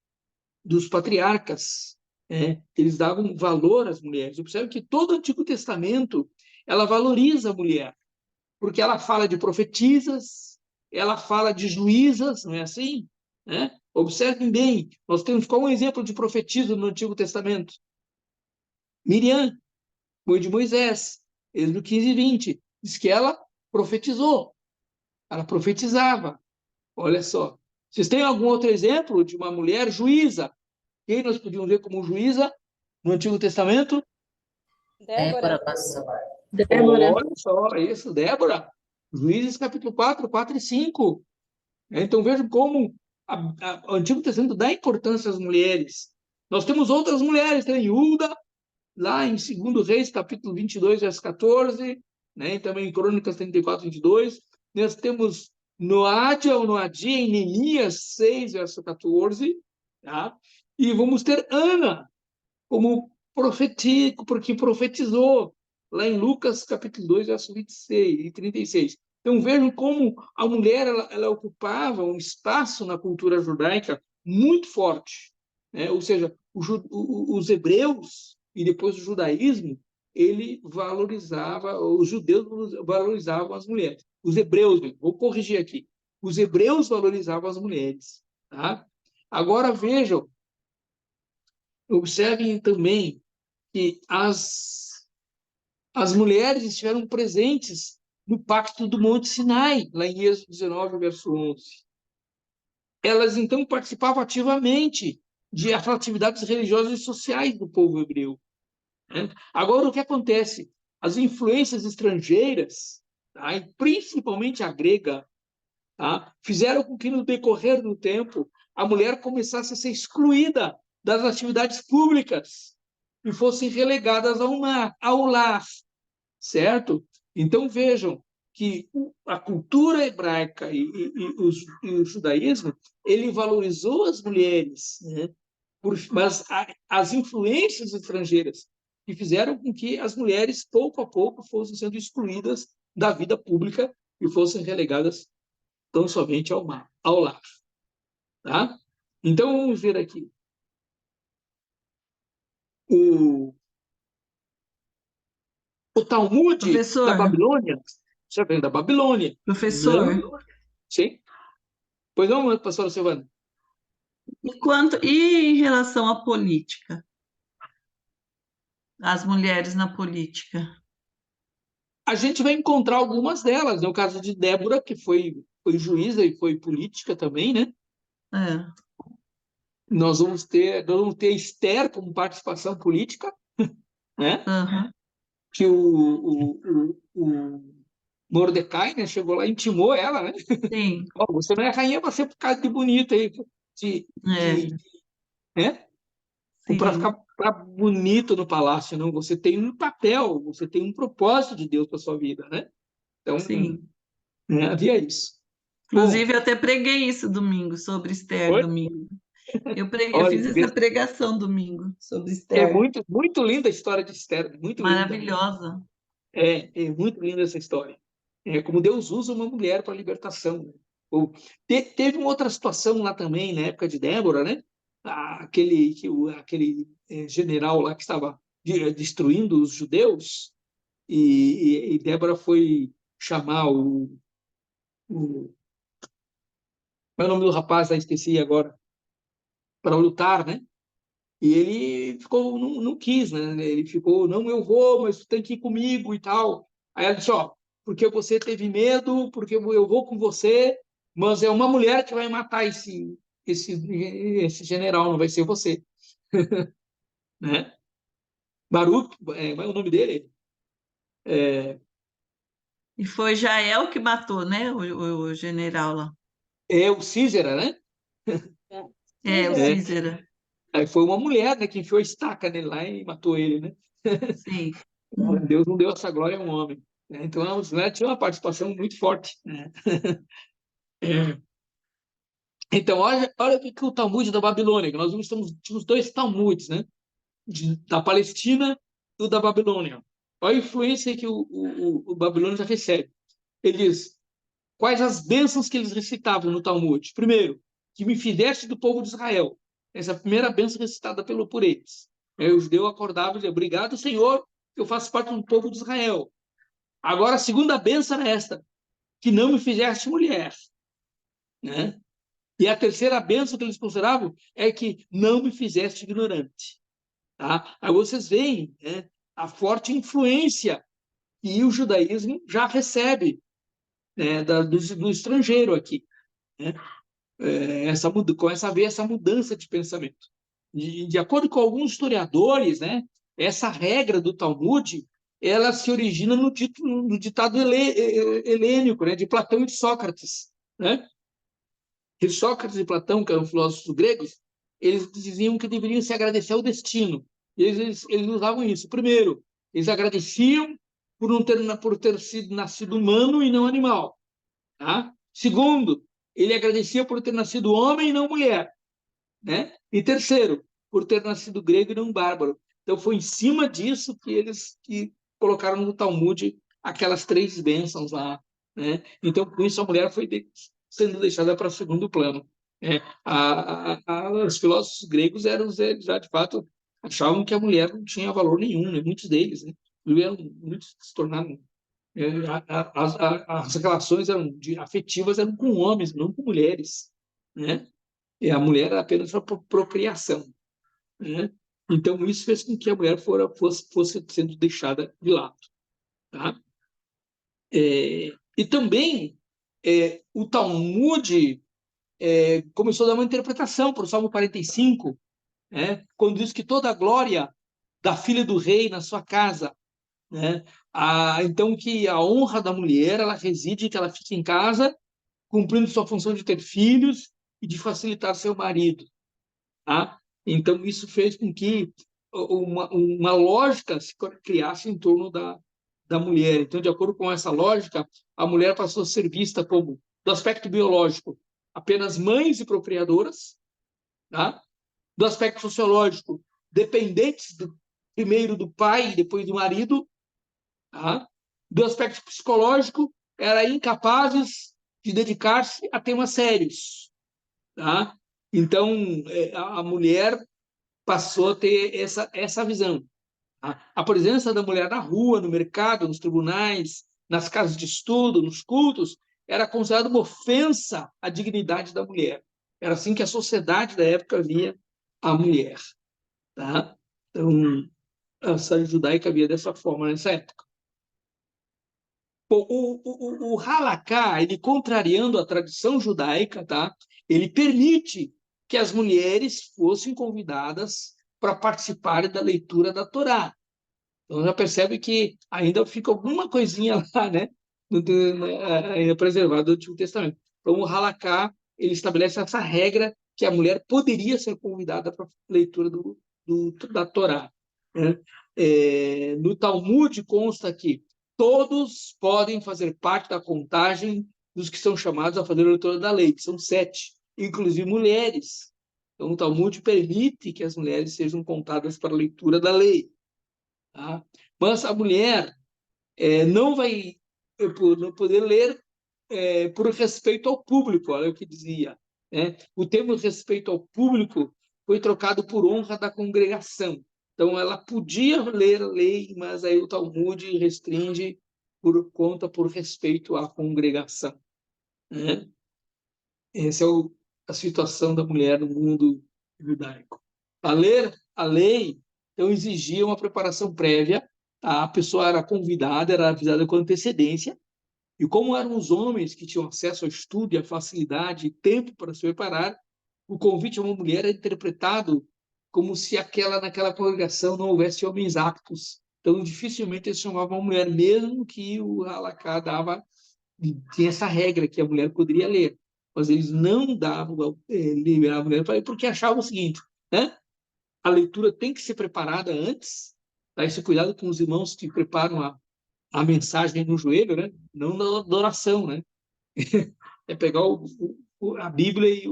dos patriarcas. Né? Eles davam valor às mulheres. Observe que todo o Antigo Testamento ela valoriza a mulher, porque ela fala de profetisas, ela fala de juízas, não é assim? Né? Observem bem, nós temos qual um exemplo de profetisa no Antigo Testamento? Miriam, mãe de Moisés, Êxodo 15 e 20, diz que ela profetizou, ela profetizava. Olha só. Vocês têm algum outro exemplo de uma mulher juíza? Quem nós podíamos ver como juíza no Antigo Testamento? Débora. Débora. Olha só, isso, Débora. Juízes capítulo 4, 4 e 5. Então vejam como o Antigo Testamento dá importância às mulheres. Nós temos outras mulheres, tem Hilda, lá em 2 Reis, capítulo 22, verso 14, né? E também em Crônicas 34, 22. Nós temos Noadia ou Noadia em Neemias 6, verso 14. Tá? E vamos ter Ana como porque profetizou lá em Lucas, capítulo 2, verso 26 e 36. Então vejam como a mulher ela ocupava um espaço na cultura judaica muito forte, né? Ou seja, os hebreus e depois o judaísmo, ele valorizava, os judeus valorizavam as mulheres. Os hebreus, vou corrigir aqui, os hebreus valorizavam as mulheres. Tá? Agora vejam, observem também que as mulheres estiveram presentes no Pacto do Monte Sinai, lá em Êxodo 19, verso 11. Elas, então, participavam ativamente de atividades religiosas e sociais do povo hebreu. Né? Agora, o que acontece? As influências estrangeiras, tá? E principalmente a grega, tá? Fizeram com que, no decorrer do tempo, a mulher começasse a ser excluída das atividades públicas e fossem relegadas ao lar, certo? Então, vejam que a cultura hebraica e o judaísmo, ele valorizou as mulheres, né? Mas as influências estrangeiras que fizeram com que as mulheres, pouco a pouco, fossem sendo excluídas da vida pública e fossem relegadas tão somente ao lar. Tá? Então, vamos ver aqui. O Talmud da Babilônia, já vem da Babilônia. Professor. Não? Sim. Pois não, pastora Silvana? E em relação à política? As mulheres na política? A gente vai encontrar algumas delas. No caso de Débora, que foi juíza e foi política também, né? É. Nós vamos ter Esther como participação política, né? Uhum. Que o Mordecai, né, chegou lá e intimou ela, né? Sim. Oh, você não é rainha para ser por causa de bonita aí, né? Para ficar bonito no palácio, não. Você tem um papel, você tem um propósito de Deus para sua vida, né? Então, sim. Né, havia isso. Inclusive, eu até preguei isso domingo, sobre Esther, Foi? domingo. Eu Olha, fiz essa pregação domingo, sobre é Esther. muito, muito linda a história de Esther, muito Maravilhosa. linda. É muito linda essa história. É como Deus usa uma mulher para a libertação. Teve uma outra situação lá também, na época de Débora, né? Aquele general lá que estava destruindo os judeus, e Débora foi chamar qual é o nome do rapaz? Esqueci agora. Para lutar, né? E ele ficou, não quis, né? Ele ficou, não, eu vou, mas tu tem que ir comigo e tal. Aí ela disse, ó, porque você teve medo, porque eu vou com você, mas é uma mulher que vai matar esse general, não vai ser você. Né? Baruch, qual é o nome dele? E foi Jael que matou, né? O general lá. É o Císera, né? É, o É. Císera. Aí foi uma mulher, né, que enfiou a estaca nele lá e matou ele, né? Sim. Deus não deu essa glória a um homem. Né? Então, a mulher tinha uma participação muito forte. Né? Então, olha o que o Talmud da Babilônia, que nós tínhamos 2 Talmuds, né? Da Palestina e o da Babilônia. Olha a influência que o Babilônia já recebe. Ele diz, quais as bênçãos que eles recitavam no Talmud? Primeiro, que me fizeste do povo de Israel. Essa é a primeira bênção recitada por eles. O judeu acordava e dizia, obrigado, Senhor, que eu faço parte do povo de Israel. Agora, a segunda bênção é esta, que não me fizeste mulher. Né? E a terceira bênção que eles consideravam é que não me fizeste ignorante. Tá? Aí vocês veem, né, a forte influência que o judaísmo já recebe, né, do estrangeiro aqui. Né? Começa a ver essa mudança de pensamento. De acordo com alguns historiadores, né, essa regra do Talmud ela se origina no ditado helênico, né, de Platão e de Sócrates. Né? E Sócrates e Platão, que eram filósofos gregos, eles diziam que deveriam se agradecer ao destino. Eles usavam isso. Primeiro, eles agradeciam por ter sido nascido humano e não animal. Tá? Segundo, ele agradecia por ter nascido homem e não mulher. Né? E terceiro, por ter nascido grego e não bárbaro. Então, foi em cima disso que eles colocaram no Talmud aquelas 3 bênçãos lá. Né? Então, com isso, a mulher foi sendo deixada para segundo plano. Os filósofos gregos já, de fato, achavam que a mulher não tinha valor nenhum, né? Muitos deles. Né? Muitos se tornaram as relações afetivas eram com homens, não com mulheres, né? E a mulher era apenas para procriação, né? Então isso fez com que a mulher fosse sendo deixada de lado, tá? E também o Talmud começou a dar uma interpretação para o Salmo 45, né? Quando diz que toda a glória da filha do rei na sua casa, né? Então que a honra da mulher ela reside que ela fique em casa cumprindo sua função de ter filhos e de facilitar seu marido, tá? Então isso fez com que uma lógica se criasse em torno da mulher. Então, de acordo com essa lógica, a mulher passou a ser vista como, do aspecto biológico, apenas mães e procriadoras, tá? Do aspecto sociológico, dependentes primeiro do pai e depois do marido, tá? Do aspecto psicológico, eram incapazes de dedicar-se a temas sérios. Tá? Então, a mulher passou a ter essa visão. Tá? A presença da mulher na rua, no mercado, nos tribunais, nas casas de estudo, nos cultos, era considerada uma ofensa à dignidade da mulher. Era assim que a sociedade da época via a mulher. Tá? Então, a sociedade judaica via dessa forma nessa época. O Halaká, ele contrariando a tradição judaica, tá? Ele permite que as mulheres fossem convidadas para participarem da leitura da Torá. Então já percebe que ainda fica alguma coisinha lá, né? Ainda preservada do Antigo Testamento. Então o Halaká, ele estabelece essa regra que a mulher poderia ser convidada para a leitura da Torá. Né? No Talmud consta que todos podem fazer parte da contagem dos que são chamados a fazer a leitura da lei, que são 7, inclusive mulheres. Então, o Talmud permite que as mulheres sejam contadas para a leitura da lei. Tá? Mas a mulher não vai poder ler por respeito ao público, olha o que dizia. Né? O termo respeito ao público foi trocado por honra da congregação. Então, ela podia ler a lei, mas aí o Talmud restringe por respeito à congregação. Né? Essa é a situação da mulher no mundo judaico. Para ler a lei, então, exigia uma preparação prévia. A pessoa era convidada, era avisada com antecedência, E como eram os homens que tinham acesso ao estudo e à facilidade e tempo para se preparar, o convite a uma mulher era interpretado como se naquela congregação não houvesse homens aptos. Então, dificilmente eles chamavam uma mulher, mesmo que o Halakha tinha essa regra que a mulher poderia ler. Mas eles não davam liberar a mulher para ler, porque achavam o seguinte, né? A leitura tem que ser preparada antes, tá? Esse cuidado com os irmãos que preparam a mensagem no joelho, né? Não na oração, né? É pegar a Bíblia e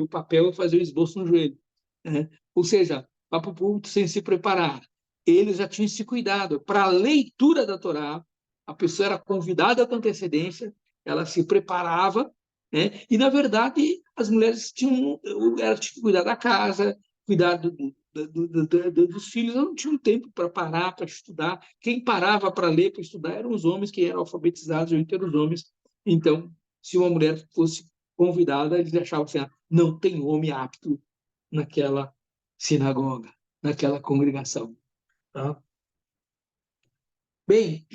o papel e fazer o esboço no joelho, né? Ou seja, vai para o púlpito sem se preparar. Eles já tinham esse cuidado. Para a leitura da Torá, a pessoa era convidada com antecedência, ela se preparava, né? E, na verdade, as mulheres tinham que cuidar da casa, cuidar dos filhos, não tinham tempo para parar, para estudar. Quem parava para ler, para estudar, eram os homens que eram alfabetizados, ou eram os homens. Então, se uma mulher fosse convidada, eles achavam assim, não tem homem apto naquela sinagoga, naquela congregação. Tá? Bem,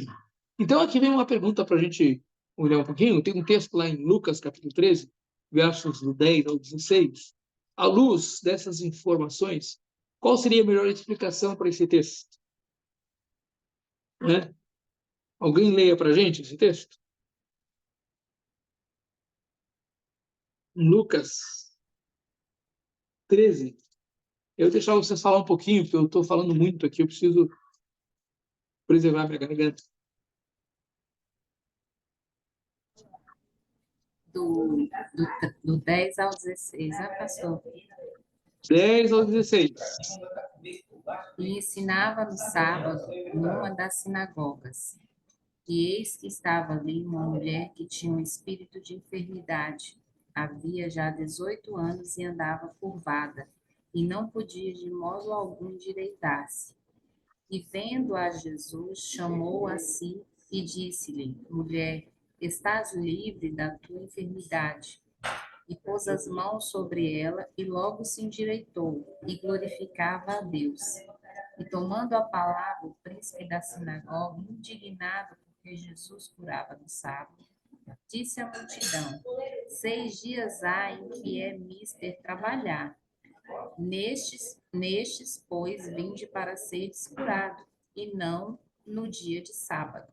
então aqui vem uma pergunta para a gente olhar um pouquinho. Tem um texto lá em Lucas, capítulo 13, versos do 10 ao 16. À luz dessas informações, qual seria a melhor explicação para esse texto? Né? Alguém leia para a gente esse texto? Lucas 13. Eu vou deixar vocês falar um pouquinho, porque eu estou falando muito aqui, eu preciso preservar minha garganta. Do 10 ao 16, pastor? 10 ao 16. E ensinava no sábado numa das sinagogas. E eis que estava ali uma mulher que tinha um espírito de enfermidade. Havia já 18 anos e andava curvada, e não podia de modo algum endireitar-se. E vendo a Jesus, chamou a si e disse-lhe: Mulher, estás livre da tua enfermidade. E pôs as mãos sobre ela, e logo se endireitou, e glorificava a Deus. E tomando a palavra, o príncipe da sinagoga, indignado porque Jesus curava no sábado, disse à multidão: 6 dias há em que é mister trabalhar. Nestes, pois, vinde para seres curado, e não no dia de sábado.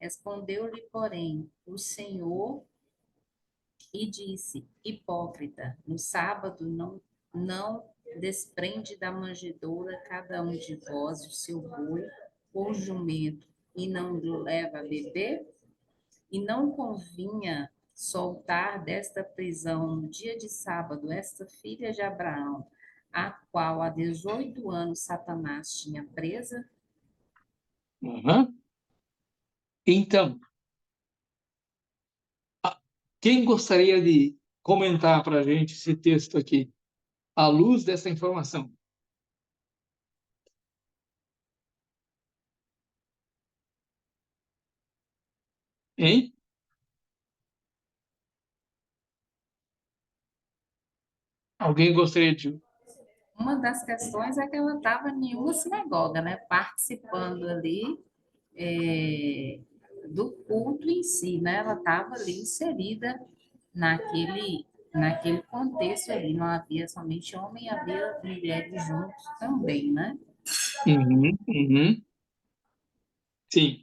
Respondeu-lhe, porém, o Senhor e disse: Hipócrita, no sábado não desprende da manjedoura cada um de vós o seu boi ou jumento, e não o leva a beber? E não convinha soltar desta prisão no dia de sábado esta filha de Abraão, a qual há 18 anos Satanás tinha presa? Uhum. Então, quem gostaria de comentar para a gente esse texto aqui, à luz dessa informação? Hein? Alguém gostaria de... Uma das questões é que ela estava em uma sinagoga, né, participando ali do culto em si, né? Ela estava ali inserida naquele contexto ali, não havia somente homem, havia mulheres juntos também, né? Uhum, uhum. Sim.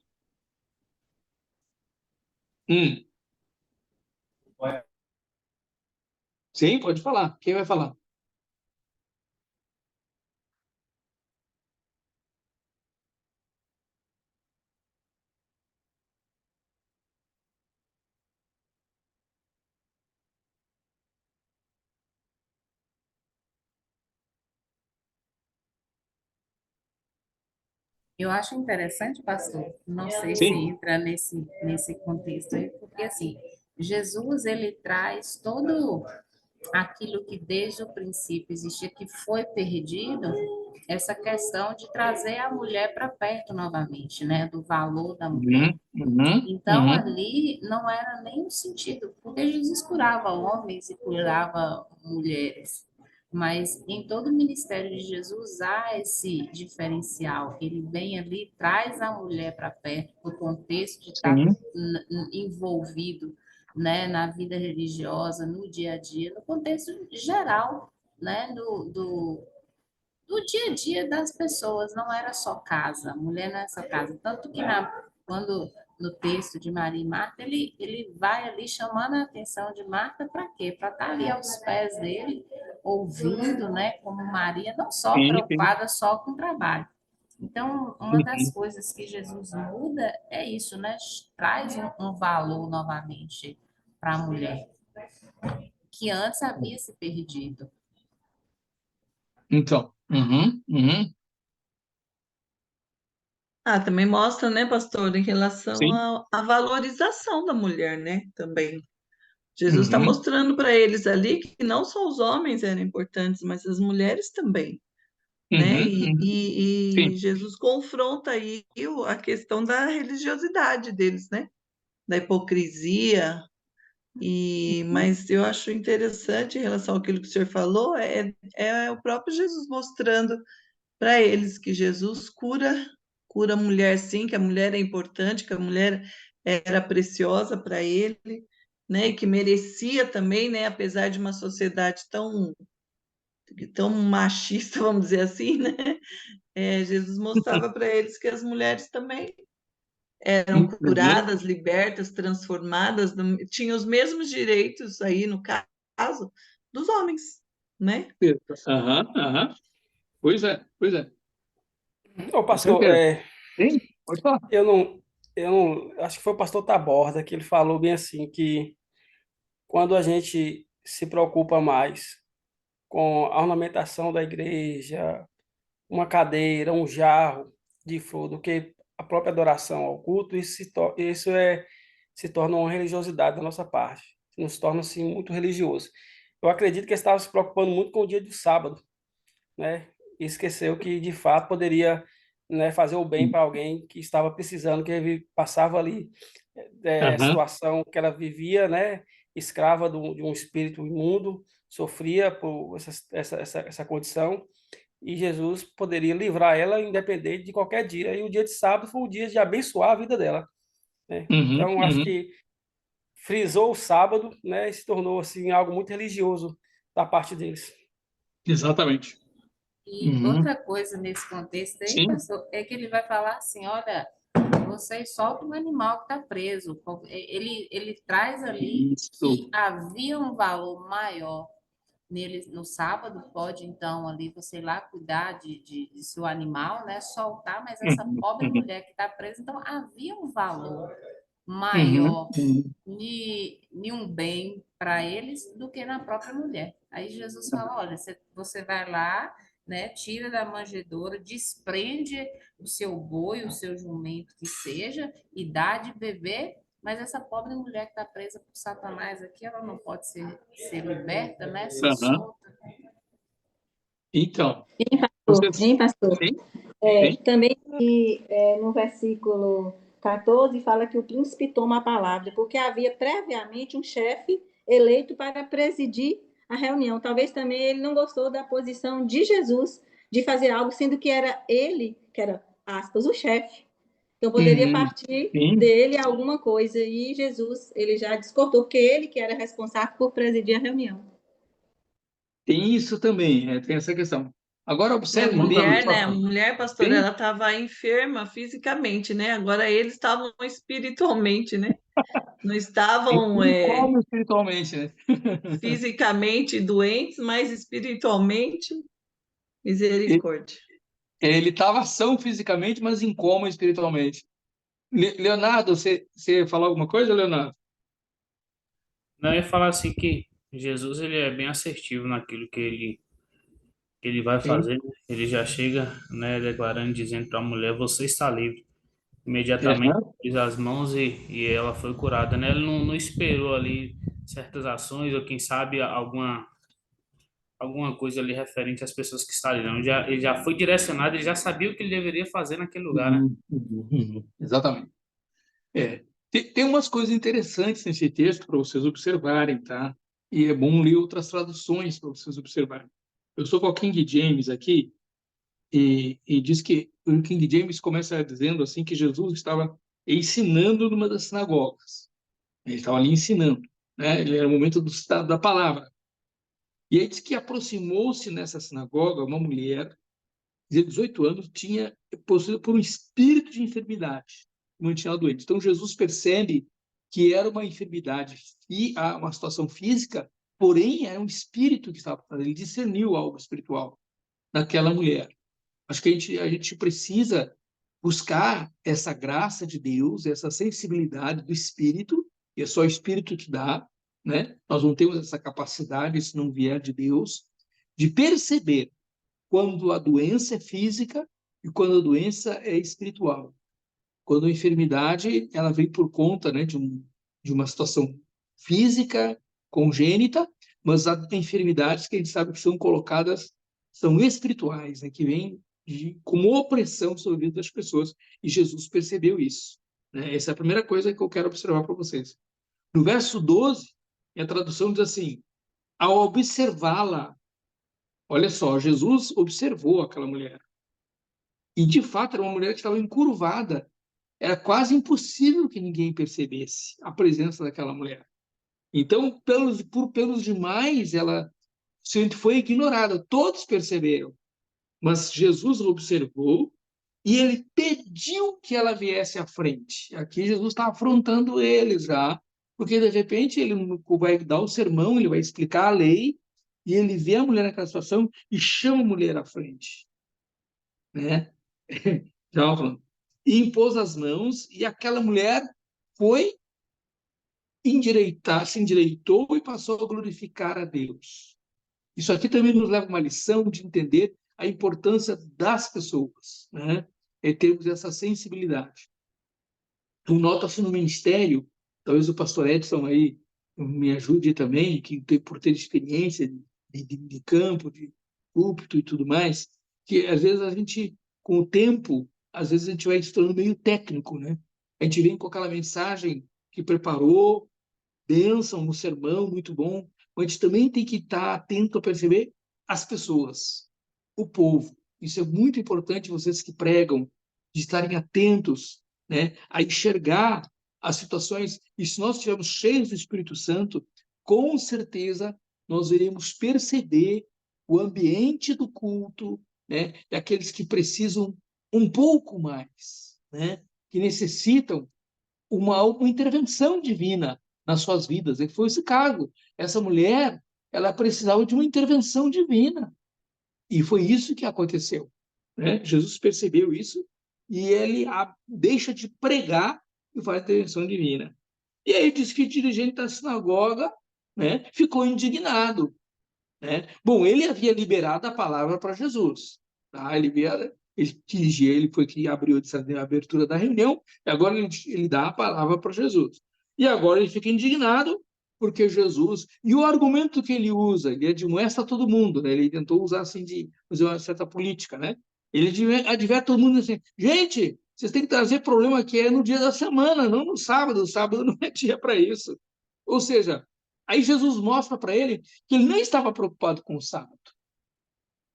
Sim, pode falar. Quem vai falar? Eu acho interessante, pastor, não sei se Sim. entra nesse contexto aí, porque assim, Jesus, ele traz todo aquilo que desde o princípio existia, que foi perdido, essa questão de trazer a mulher para perto novamente, né, do valor da mulher. Então, ali não era nem o sentido, porque Jesus curava homens e curava mulheres, Mas em todo o ministério de Jesus há esse diferencial. Ele vem ali, traz a mulher para perto, no contexto de estar Sim. envolvido, né, na vida religiosa, no dia a dia, no contexto geral, né, do dia a dia das pessoas, não era só casa, a mulher não é só casa. Tanto que quando no texto de Maria e Marta, ele vai ali chamando a atenção de Marta para quê? Para estar ali aos pés dele, ouvindo, né? Como Maria, não só Sim, sim. preocupada só com o trabalho. Então, uma das Uhum. coisas que Jesus muda é isso, né? Traz um valor novamente para a mulher, que antes havia se perdido. Então, Também mostra, né, pastor, em relação sim, à valorização da mulher, né, também. Jesus está uhum, mostrando para eles ali que não só os homens eram importantes, mas as mulheres também, né? E sim, Jesus confronta aí a questão da religiosidade deles, né? Da hipocrisia. Mas eu acho interessante em relação àquilo que o senhor falou, é o próprio Jesus mostrando para eles que Jesus cura a mulher sim, que a mulher é importante, que a mulher era preciosa para ele, né? E que merecia também, né? Apesar de uma sociedade tão machista, vamos dizer assim, né? Jesus mostrava para eles que as mulheres também eram uhum, curadas, libertas, transformadas, tinham os mesmos direitos aí, no caso, dos homens, né? aham, aham. Pois é, pois é, Ô, com pastor, certeza. Sim, pode falar. eu acho que foi o pastor Taborda que ele falou bem assim, que quando a gente se preocupa mais com a ornamentação da igreja, uma cadeira, um jarro de flor, do que a própria adoração ao culto, se torna uma religiosidade da nossa parte, nos torna assim muito religioso. Eu acredito que ele estava se preocupando muito com o dia do sábado, né? E esqueceu que de fato poderia, né, fazer o bem para alguém que estava precisando, que ele passava ali Aham, situação que ela vivia, né, escrava de um espírito imundo, sofria por essa condição, e Jesus poderia livrar ela independente de qualquer dia. E o dia de sábado foi o dia de abençoar a vida dela, né? Então acho uhum. que frisou o sábado, né, e se tornou assim algo muito religioso da parte deles. Exatamente. E Uhum. outra coisa nesse contexto aí, Sim, pastor, é que ele vai falar assim, olha, vocês soltam um animal que está preso. Ele traz ali que isso. havia um valor maior nele no sábado, pode então ali você ir lá cuidar de seu animal, né? Soltar, mas essa Uhum, pobre uhum, mulher que está presa, então havia um valor uhum, maior uhum. de um bem para eles do que na própria mulher. Aí Jesus fala: olha, você vai lá, né, tira da manjedoura, desprende o seu boi, o seu jumento que seja, e dá de beber. Mas essa pobre mulher que está presa por Satanás aqui, ela não pode ser liberta, né? Ser Aham. solta. Então, Hein, vocês. pastor? Sim, sim. Também no versículo 14 fala que o príncipe toma a palavra, porque havia previamente um chefe eleito para presidir a reunião. Talvez também ele não gostou da posição de Jesus de fazer algo, sendo que era ele, que era, aspas, o chefe. Então poderia Uhum, partir sim. dele alguma coisa, e Jesus, ele já discordou, porque ele que era responsável por presidir a reunião. Tem isso também, tem essa questão. Agora, E a observe muito mulher, só. né? A mulher, pastor, Tem, ela estava enferma fisicamente, né? Agora eles estavam espiritualmente, né? Não estavam tem como espiritualmente, né? fisicamente doentes, mas espiritualmente, E- misericórdia. Ele estava são fisicamente, mas em coma espiritualmente. Leonardo, você falou alguma coisa, Leonardo? Não, eu ia falar assim que Jesus ele é bem assertivo naquilo que ele vai Sim. fazer, né? Ele já chega, né, declarando, dizendo para a mulher, você está livre. Imediatamente Aham. pôs as mãos e ela foi curada, né? Ele não esperou ali certas ações ou quem sabe alguma coisa ali referente às pessoas que estão ali. Não, ele já foi direcionado, ele já sabia o que ele deveria fazer naquele lugar, né? Exatamente. Tem umas coisas interessantes nesse texto para vocês observarem, tá? E é bom ler outras traduções para vocês observarem. Eu sou com o King James aqui, e diz que o King James começa dizendo assim que Jesus estava ensinando numa das sinagogas. Ele estava ali ensinando, né? Ele era o momento do estado da palavra. E aí diz que aproximou-se nessa sinagoga uma mulher de 18 anos, tinha possuída por um espírito de enfermidade, mantinha ela doente. Então Jesus percebe que era uma enfermidade e uma situação física, porém era um espírito que estava fazendo. Ele discerniu algo espiritual naquela mulher. Acho que a gente precisa buscar essa graça de Deus, essa sensibilidade do Espírito, e é só o Espírito que dá, né? Nós não temos essa capacidade, se não vier de Deus, de perceber quando a doença é física e quando a doença é espiritual. Quando a enfermidade ela vem por conta, né, de uma situação física congênita, mas há enfermidades que a gente sabe que são colocadas, são espirituais, né, que vêm como opressão sobre a vida das pessoas, e Jesus percebeu isso. Né? Essa é a primeira coisa que eu quero observar para vocês. No verso 12, a tradução diz assim: ao observá-la, olha só, Jesus observou aquela mulher. E, de fato, era uma mulher que estava encurvada. Era quase impossível que ninguém percebesse a presença daquela mulher. Então, pelos demais, ela sempre foi ignorada. Todos perceberam. Mas Jesus observou e ele pediu que ela viesse à frente. Aqui Jesus está afrontando eles já, porque, de repente, ele vai dar o sermão, ele vai explicar a lei, e ele vê a mulher naquela situação e chama a mulher à frente. Né? Já falando. E impôs as mãos, e aquela mulher foi se endireitou e passou a glorificar a Deus. Isso aqui também nos leva a uma lição de entender a importância das pessoas, né? É termos essa sensibilidade. Então, nota-se no ministério, talvez o pastor Edson aí me ajude também, que por ter experiência de campo, de púlpito e tudo mais, que às vezes a gente, com o tempo, às vezes a gente vai se tornando meio técnico, né? A gente vem com aquela mensagem que preparou, bênção no sermão, muito bom, mas a gente também tem que estar atento a perceber as pessoas, o povo. Isso é muito importante, vocês que pregam, de estarem atentos, né, a enxergar as situações. E se nós estivermos cheios do Espírito Santo, com certeza nós iremos perceber o ambiente do culto, né, daqueles que precisam um pouco mais, né, que necessitam uma intervenção divina nas suas vidas. E foi esse caso. Essa mulher, ela precisava de uma intervenção divina. E foi isso que aconteceu. Né? Jesus percebeu isso e ele deixa de pregar e faz a intervenção divina. E aí diz que o dirigente da sinagoga, né, ficou indignado. Né? Bom, ele havia liberado a palavra para Jesus. Tá? Ele foi que abriu a abertura da reunião, e agora ele dá a palavra para Jesus. E agora ele fica indignado, porque Jesus... E o argumento que ele usa, ele admoesta todo mundo, né? Ele tentou usar assim de fazer uma certa política, né? Ele adverte todo mundo assim, gente, vocês têm que trazer problema que é no dia da semana, não no sábado. O sábado não é dia para isso. Ou seja, aí Jesus mostra para ele que ele nem estava preocupado com o sábado.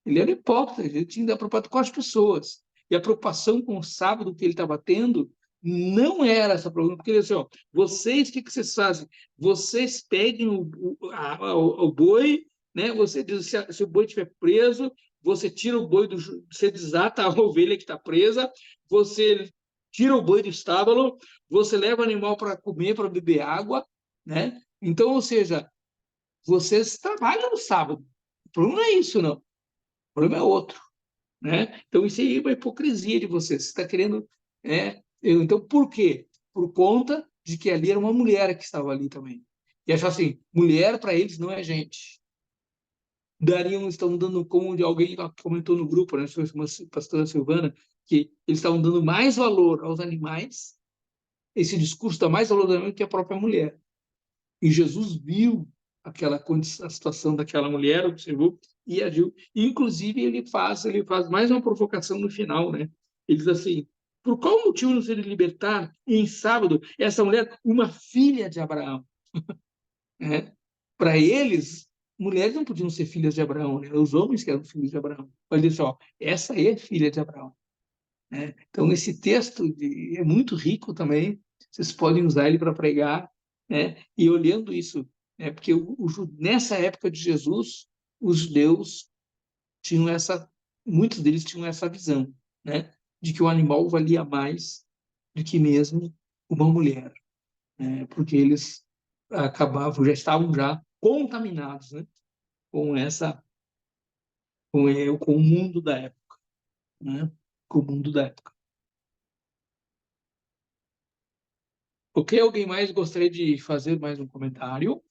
Ele era hipócrita, ele tinha que estar preocupado com as pessoas. E a preocupação com o sábado que ele estava tendo não era essa preocupação, porque ele disse, ó, vocês, o que vocês fazem? Vocês peguem o boi, né? Você diz, se o boi estiver preso, você tira o boi, você desata a ovelha que está presa, você tira o boi do estábulo, você leva o animal para comer, para beber água, né? Então, ou seja, vocês trabalham no sábado. O problema não é isso, não. O problema é outro. Né? Então, isso aí é uma hipocrisia de vocês. Você está querendo... Né? Então, por quê? Por conta de que ali era uma mulher que estava ali também. E achar assim, mulher para eles não é gente. Estão dando, como alguém comentou no grupo, né? Uma pastora Silvana, que eles estavam dando mais valor aos animais, esse discurso dá mais valor aos animais que a própria mulher. E Jesus viu a situação daquela mulher, observou e agiu. E, inclusive, ele faz mais uma provocação no final, né? Ele diz assim, por qual motivo não seria libertar em sábado essa mulher, uma filha de Abraão? Para eles, mulheres não podiam ser filhas de Abraão, né? Os homens que eram filhos de Abraão. Olha só, essa aí é filha de Abraão, né? Então, esse texto é muito rico também, vocês podem usar ele para pregar, né? E olhando isso, né? Porque nessa época de Jesus, os judeus tinham muitos deles tinham essa visão, né? De que o animal valia mais do que mesmo uma mulher, né? Porque eles já estavam já contaminados, né? Com com o mundo da época, né? Com o mundo da época. Ok? Alguém mais gostaria de fazer mais um comentário?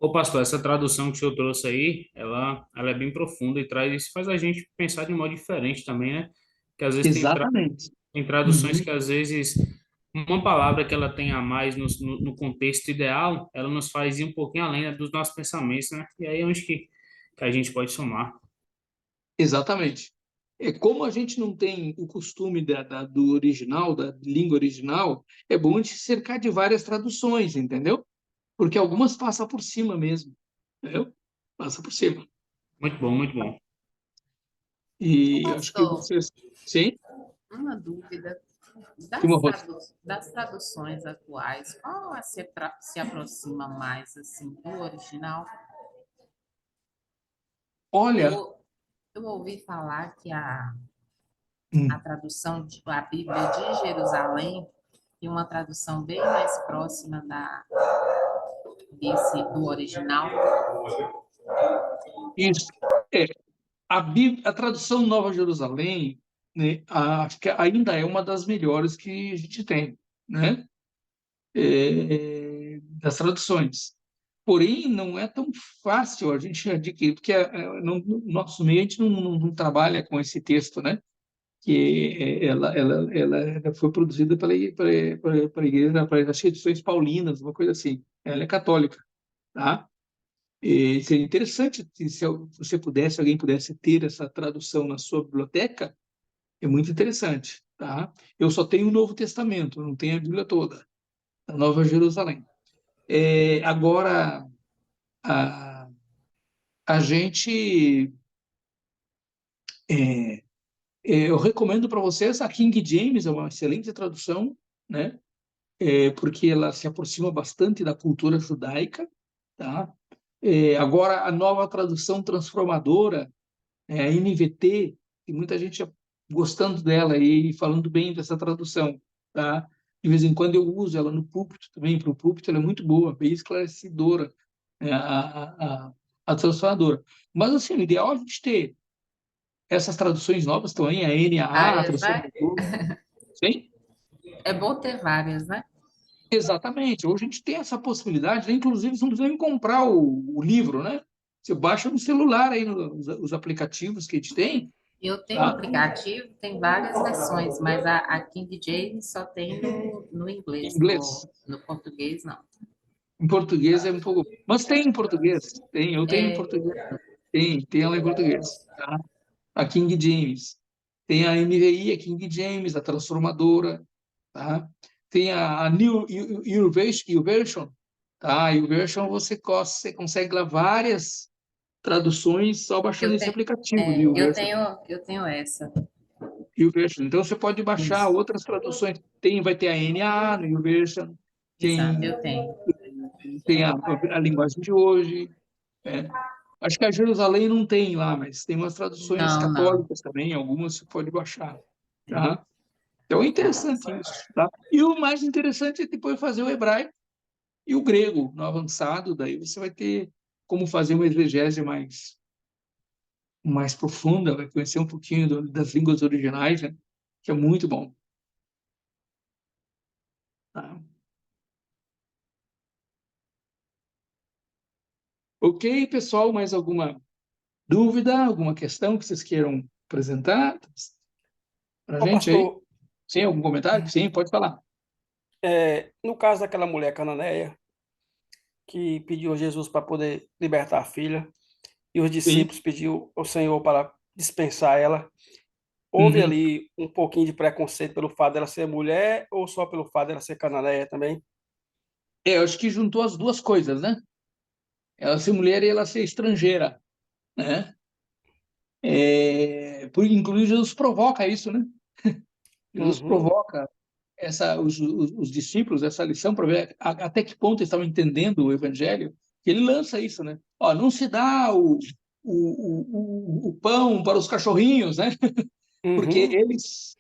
Ô, pastor, essa tradução que o senhor trouxe aí, ela é bem profunda e faz a gente pensar de um modo diferente também, né? Que às vezes Exatamente. tem traduções Uhum. que às vezes uma palavra que ela tem a mais no contexto ideal, ela nos faz ir um pouquinho além, né, dos nossos pensamentos, né? E aí é onde que a gente pode somar. Exatamente. Como a gente não tem o costume do original, da língua original, é bom a gente cercar de várias traduções, entendeu? Porque algumas passam por cima mesmo, entendeu? Passa por cima. Muito bom, muito bom. E acho que Pastor, vocês... Sim? uma dúvida. Uma voz. Das traduções atuais, qual se aproxima mais assim do original? Olha... Eu ouvi falar que a hum, tradução da Bíblia de Jerusalém e uma tradução bem mais próxima do original. Isso. É, a tradução Nova Jerusalém, né, acho que ainda é uma das melhores que a gente tem, né? Das traduções. Porém, não é tão fácil a gente adquirir, porque no nosso meio a gente não trabalha com esse texto, né? Que ela foi produzida pela igreja, pelas edições paulinas, uma coisa assim. Ela é católica, tá? E seria interessante se você pudesse, alguém pudesse ter essa tradução na sua biblioteca, é muito interessante, tá? Eu só tenho o Novo Testamento, não tenho a Bíblia toda, a Nova Jerusalém. Agora, a, a gente, é, eu recomendo para vocês a King James, é uma excelente tradução, né? Porque ela se aproxima bastante da cultura judaica, tá? Agora, a nova tradução transformadora, a NVT, e muita gente gostando dela e falando bem dessa tradução, tá? De vez em quando eu uso ela no púlpito também, para o púlpito ela é muito boa, bem esclarecedora, né, a transformadora. Mas, assim, o ideal é a gente ter essas traduções novas também, a NAA, a Várias, né? transformadora, sim? É bom ter várias, né? Exatamente. Hoje a gente tem essa possibilidade, né? Inclusive, você não precisa nem comprar o livro, né? Você baixa no celular aí, os aplicativos que a gente tem, Eu tenho um tá? aplicativo, tem várias versões, mas a King James só tem no Em inglês, inglês. no português não. Em português é um pouco. Mas tem em português. Tem, eu tenho em É, português. Tem ela em português. Tá? A King James. Tem a NVI, a King James, a transformadora. Tá? Tem a New YouVersion. Tá? A YouVersion você consegue lá várias traduções só baixando eu esse tenho, aplicativo do YouVersion. eu tenho essa. YouVersion. Então você pode baixar Isso, outras traduções. Vai ter a NAA no YouVersion. exato, Tem, eu tenho. tem a linguagem de hoje. É. Acho que a Jerusalém não tem lá, mas tem umas traduções Não, não. católicas também, algumas você pode baixar, tá? Então é interessante isso, tá? E o mais interessante é depois fazer o hebraico e o grego no avançado, daí você vai ter como fazer uma exegese mais profunda, vai conhecer um pouquinho das línguas originais, né? Que é muito bom, tá? Ok, pessoal, mais alguma dúvida, alguma questão que vocês queiram apresentar para a Ô, gente aí? pastor, Sim, algum comentário? Sim, pode falar. no caso daquela mulher cananeia que pediu a Jesus para poder libertar a filha, e os Sim. discípulos pediu ao Senhor para dispensar ela, houve Uhum. ali um pouquinho de preconceito pelo fato dela ser mulher ou só pelo fato dela ser cananeia também? Eu acho que juntou as duas coisas, né? ela ser mulher e ela ser estrangeira, né? Inclusive, Jesus provoca isso, né? Jesus provoca os discípulos essa lição para ver até que ponto eles estavam entendendo o evangelho, que ele lança isso, né? Ó, não se dá o pão para os cachorrinhos, né? Porque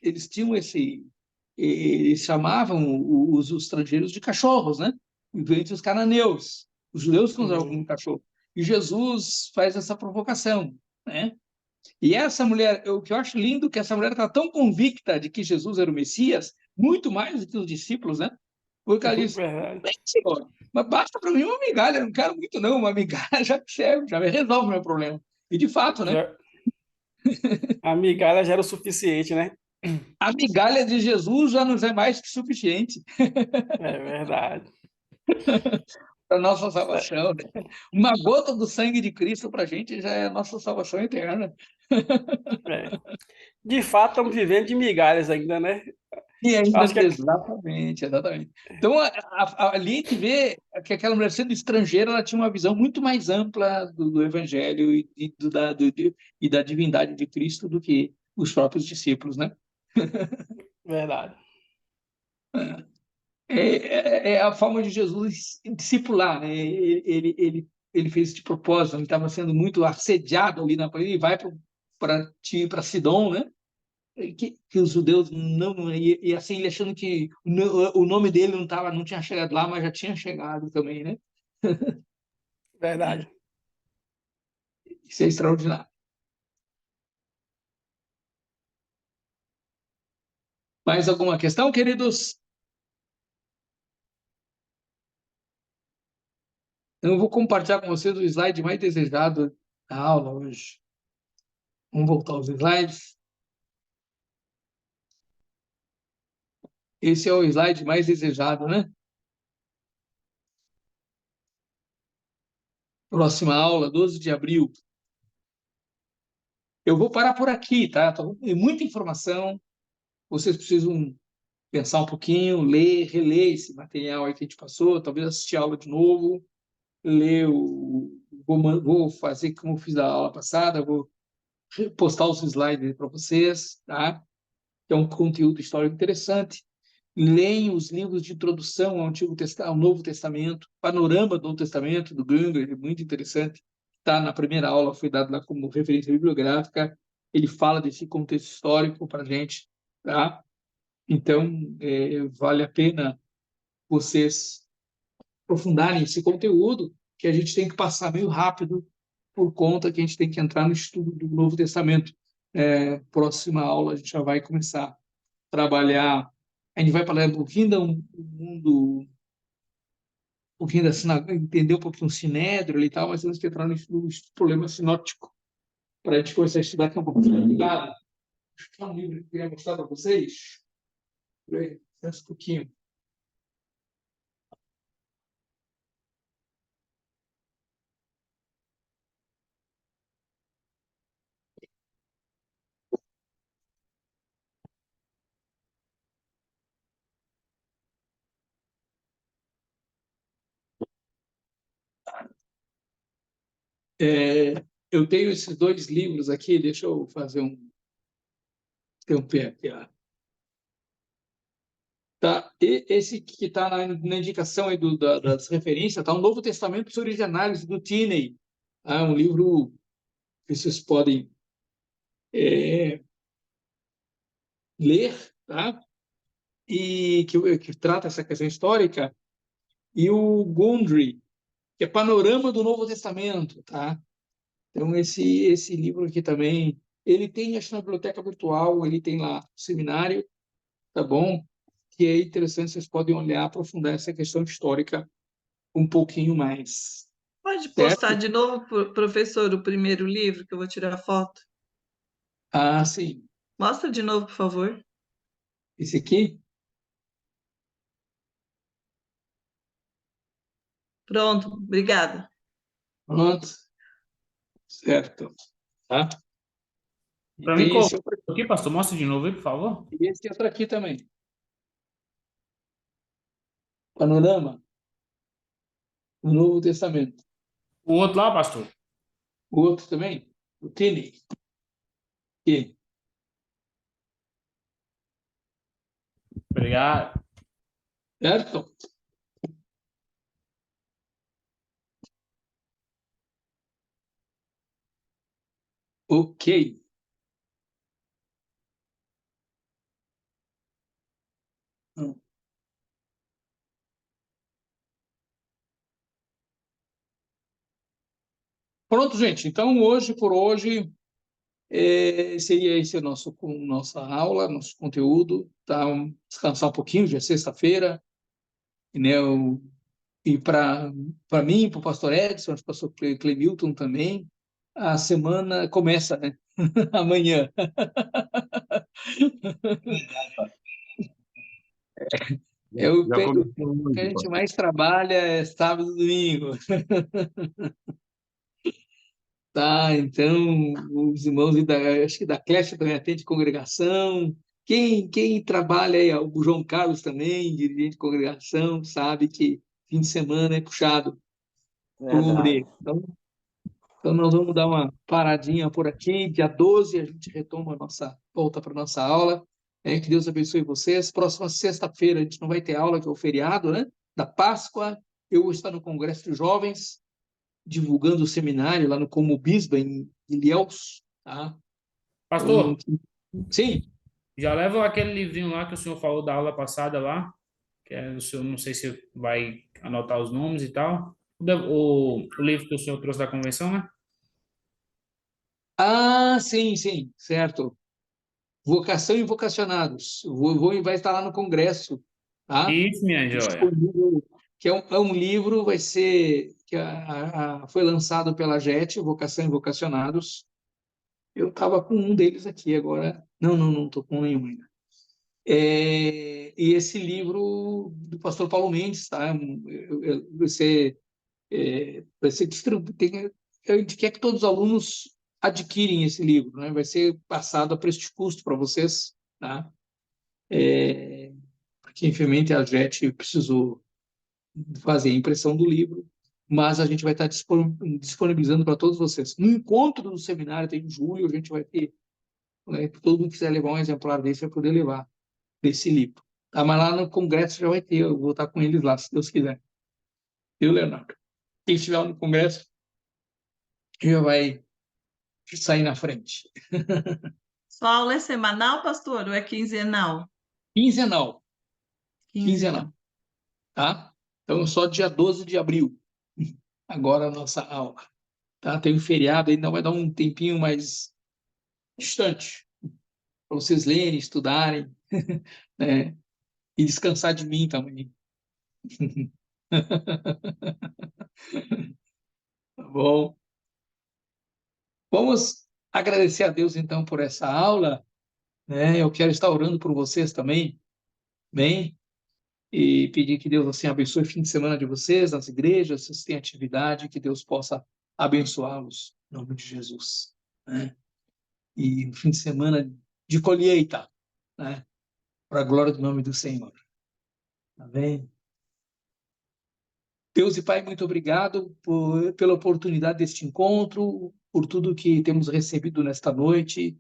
eles tinham eles chamavam os estrangeiros de cachorros, né? Entre os cananeus. Os judeus consideravam como cachorro. E Jesus faz essa provocação, né? E essa mulher, o que eu acho lindo é que essa mulher está tão convicta de que Jesus era o Messias, muito mais do que os discípulos, né? Porque ela diz, bem, Senhor, mas basta para mim uma migalha, não quero muito não, uma migalha já serve, já resolve o meu problema. E de fato, né? A migalha já era o suficiente, né? A migalha de Jesus já nos é mais que suficiente. É verdade. Para nossa salvação, né? Uma gota do sangue de Cristo para a gente já é a nossa salvação eterna. De fato, estamos vivendo de migalhas ainda, né? E ainda, Acho que exatamente. Então, ali a gente vê que aquela mulher, sendo estrangeira, ela tinha uma visão muito mais ampla do Evangelho e da divindade de Cristo do que os próprios discípulos, né? Verdade. É a forma de Jesus discipular, né? Ele fez isso de propósito, ele estava sendo muito assediado ali na parede, ele vai para Sidom, né? Que os judeus não e assim ele achando que o nome dele não tinha chegado lá, mas já tinha chegado também, né? Verdade. Isso é extraordinário. Mais alguma questão, queridos? Eu vou compartilhar com vocês o slide mais desejado da aula hoje. Vamos voltar aos slides. Esse é o slide mais desejado, né? Próxima aula, 12 de abril. Eu vou parar por aqui, tá? Tem muita informação. Vocês precisam pensar um pouquinho, ler, reler esse material aí que a gente passou, talvez assistir a aula de novo, ler vou fazer como fiz a aula passada, vou postar os slides para vocês, tá? É um conteúdo histórico interessante. Leem os livros de introdução ao Novo Testamento, Panorama do Novo Testamento, do Gungor, é muito interessante. Está na primeira aula, foi dado lá como referência bibliográfica. Ele fala desse contexto histórico para a gente, tá? Então, vale a pena vocês aprofundarem esse conteúdo, que a gente tem que passar meio rápido, por conta que a gente tem que entrar no estudo do Novo Testamento. Próxima aula, a gente já vai começar a trabalhar. A gente vai falar um pouquinho do mundo, um pouquinho da sinagoga, entender um pouquinho o sinédrio e tal, mas temos que entrar no problema sinótico, para a gente começar a estudar aqui um pouquinho. Obrigado. Acho que é um livro que eu queria mostrar para vocês. Um pouquinho. Eu tenho esses dois livros aqui, deixa eu fazer ter um pé aqui. Ó. Tá? Esse que está na indicação aí das referências, tá? O Novo Testamento sobre de análise do Tinney. Tá? Um livro que vocês podem ler, tá? E que trata essa questão histórica. E o Gundry, que é Panorama do Novo Testamento. Tá? Então, esse livro aqui também, ele tem, acho, na biblioteca virtual, ele tem lá no seminário, tá bom? Que é interessante, vocês podem olhar, aprofundar essa questão histórica um pouquinho mais. Pode postar de novo, professor, o primeiro livro, que eu vou tirar foto? Ah, sim. Mostra de novo, por favor. Esse aqui? Pronto, obrigada. Pronto. Certo. Tá? Para mim, qual aqui, pastor? Mostra de novo aí, por favor. E esse outro aqui também. Panorama do Novo Testamento. O outro lá, pastor? O outro também? O Tene. E Obrigado. certo? Ok. Pronto, gente. Então, por hoje, seria esse a nossa aula, nosso conteúdo. Tá? Descansar um pouquinho, já é sexta-feira, né? E para mim, para o pastor Edson, para o pastor Clemilton também, a semana começa, né? Amanhã. Já começou O que a hoje, gente pastor. mais trabalha é sábado e domingo. Tá, então, os irmãos, acho que da creche também atende congregação. Quem trabalha aí, ó, o João Carlos também, dirigente de congregação, sabe que fim de semana é puxado por Verdade. ele. Então, nós vamos dar uma paradinha por aqui. Dia 12 a gente retoma volta para a nossa aula. Que Deus abençoe vocês. Próxima sexta-feira a gente não vai ter aula, que é o feriado, né? Da Páscoa. Eu vou estar no Congresso de Jovens, divulgando o seminário lá no Como Bisba, em Ilhéus. Tá? Então, Pastor, sim. já leva aquele livrinho lá que o senhor falou da aula passada lá, que é o senhor, não sei se vai anotar os nomes e tal. O livro que o senhor trouxe da convenção, né? Sim, sim, certo. Vocação e vocacionados. Vai estar lá no Congresso, tá? Isso, minha joia. Disponível, que é um livro, vai ser, que foi lançado pela JET, Vocação e Vocacionados. Eu estava com um deles aqui agora. Não estou com nenhum ainda. E esse livro do pastor Paulo Mendes, tá? Vai ser distribuído. A gente quer que todos os alunos adquirem esse livro, né? Vai ser passado a preço de custo para vocês, tá? Porque, infelizmente, a JET precisou fazer a impressão do livro, mas a gente vai estar disponibilizando para todos vocês. No encontro do seminário, tem em julho, a gente vai ter, né, todo mundo que quiser levar um exemplar desse vai poder levar desse livro. Tá? Mas lá no congresso já vai ter, eu vou estar com eles lá, se Deus quiser. Eu, Leonardo. Quem estiver lá no congresso já vai sair na frente. Sua aula é semanal, pastor, ou é quinzenal? Quinzenal. Quinzenal. Tá? Então, só dia 12 de abril, agora a nossa aula. Tá? Tem um feriado, ainda vai dar um tempinho mais distante para vocês lerem, estudarem, né? E descansar de mim também. Tá bom? Vamos agradecer a Deus, então, por essa aula, né? Eu quero estar orando por vocês também, bem? E pedir que Deus, assim, abençoe o fim de semana de vocês, nas igrejas, se têm atividade, que Deus possa abençoá-los, em nome de Jesus, né? E um fim de semana de colheita, né? Para a glória do nome do Senhor. Amém? Deus e Pai, muito obrigado pela oportunidade deste encontro, por tudo que temos recebido nesta noite.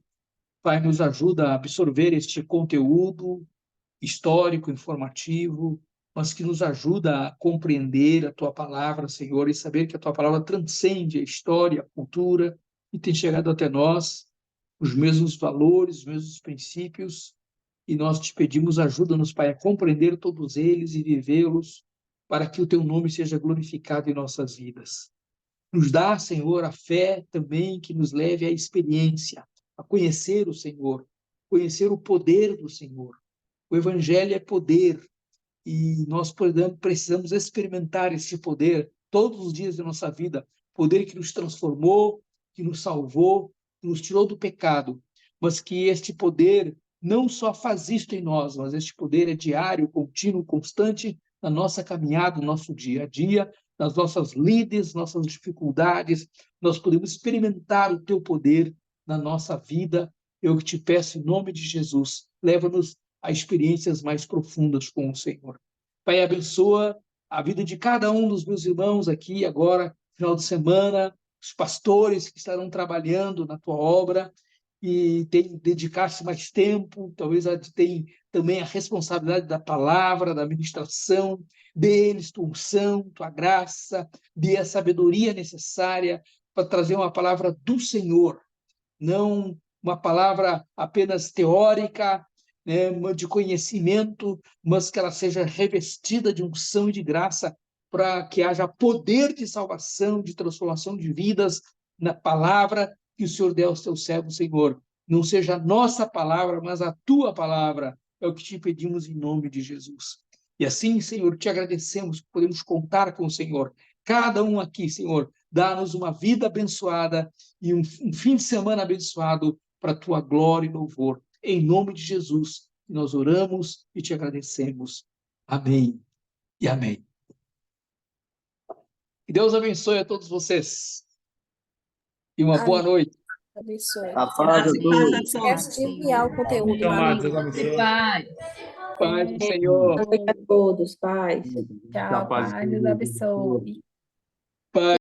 Pai, nos ajuda a absorver este conteúdo histórico, informativo, mas que nos ajuda a compreender a Tua palavra, Senhor, e saber que a Tua palavra transcende a história, a cultura, e tem chegado até nós os mesmos valores, os mesmos princípios, e nós te pedimos ajuda-nos, Pai, a compreender todos eles e vivê-los, para que o Teu nome seja glorificado em nossas vidas. Nos dá, Senhor, a fé também que nos leve à experiência, a conhecer o Senhor, conhecer o poder do Senhor. O Evangelho é poder e nós precisamos experimentar esse poder todos os dias da nossa vida, poder que nos transformou, que nos salvou, que nos tirou do pecado, mas que este poder não só faz isto em nós, mas este poder é diário, contínuo, constante na nossa caminhada, no nosso dia a dia, nas nossas lides, nossas dificuldades, nós podemos experimentar o teu poder na nossa vida. Eu te peço em nome de Jesus, leva-nos a experiências mais profundas com o Senhor. Pai, abençoa a vida de cada um dos meus irmãos aqui agora, final de semana, os pastores que estarão trabalhando na tua obra e tem dedicar-se mais tempo, talvez tem também a responsabilidade da palavra, da ministração, deles, tua unção, tua graça, dê a sabedoria necessária para trazer uma palavra do Senhor, não uma palavra apenas teórica, né, de conhecimento, mas que ela seja revestida de unção e de graça, para que haja poder de salvação, de transformação de vidas na palavra que o Senhor deu aos teus servos, Senhor. Não seja a nossa palavra, mas a tua palavra, é o que te pedimos em nome de Jesus. E assim, Senhor, te agradecemos, podemos contar com o Senhor. Cada um aqui, Senhor, dá-nos uma vida abençoada e um fim de semana abençoado para a tua glória e louvor. Em nome de Jesus, nós oramos e te agradecemos. Amém e amém. Que Deus abençoe a todos vocês. E uma boa noite. Abençoe. A paz a todos. Esquece de enviar o conteúdo. Muito amado, Deus abençoe. Paz do Senhor. Boa noite a todos, paz. Tchau, paz Pai. Deus abençoe. Paz.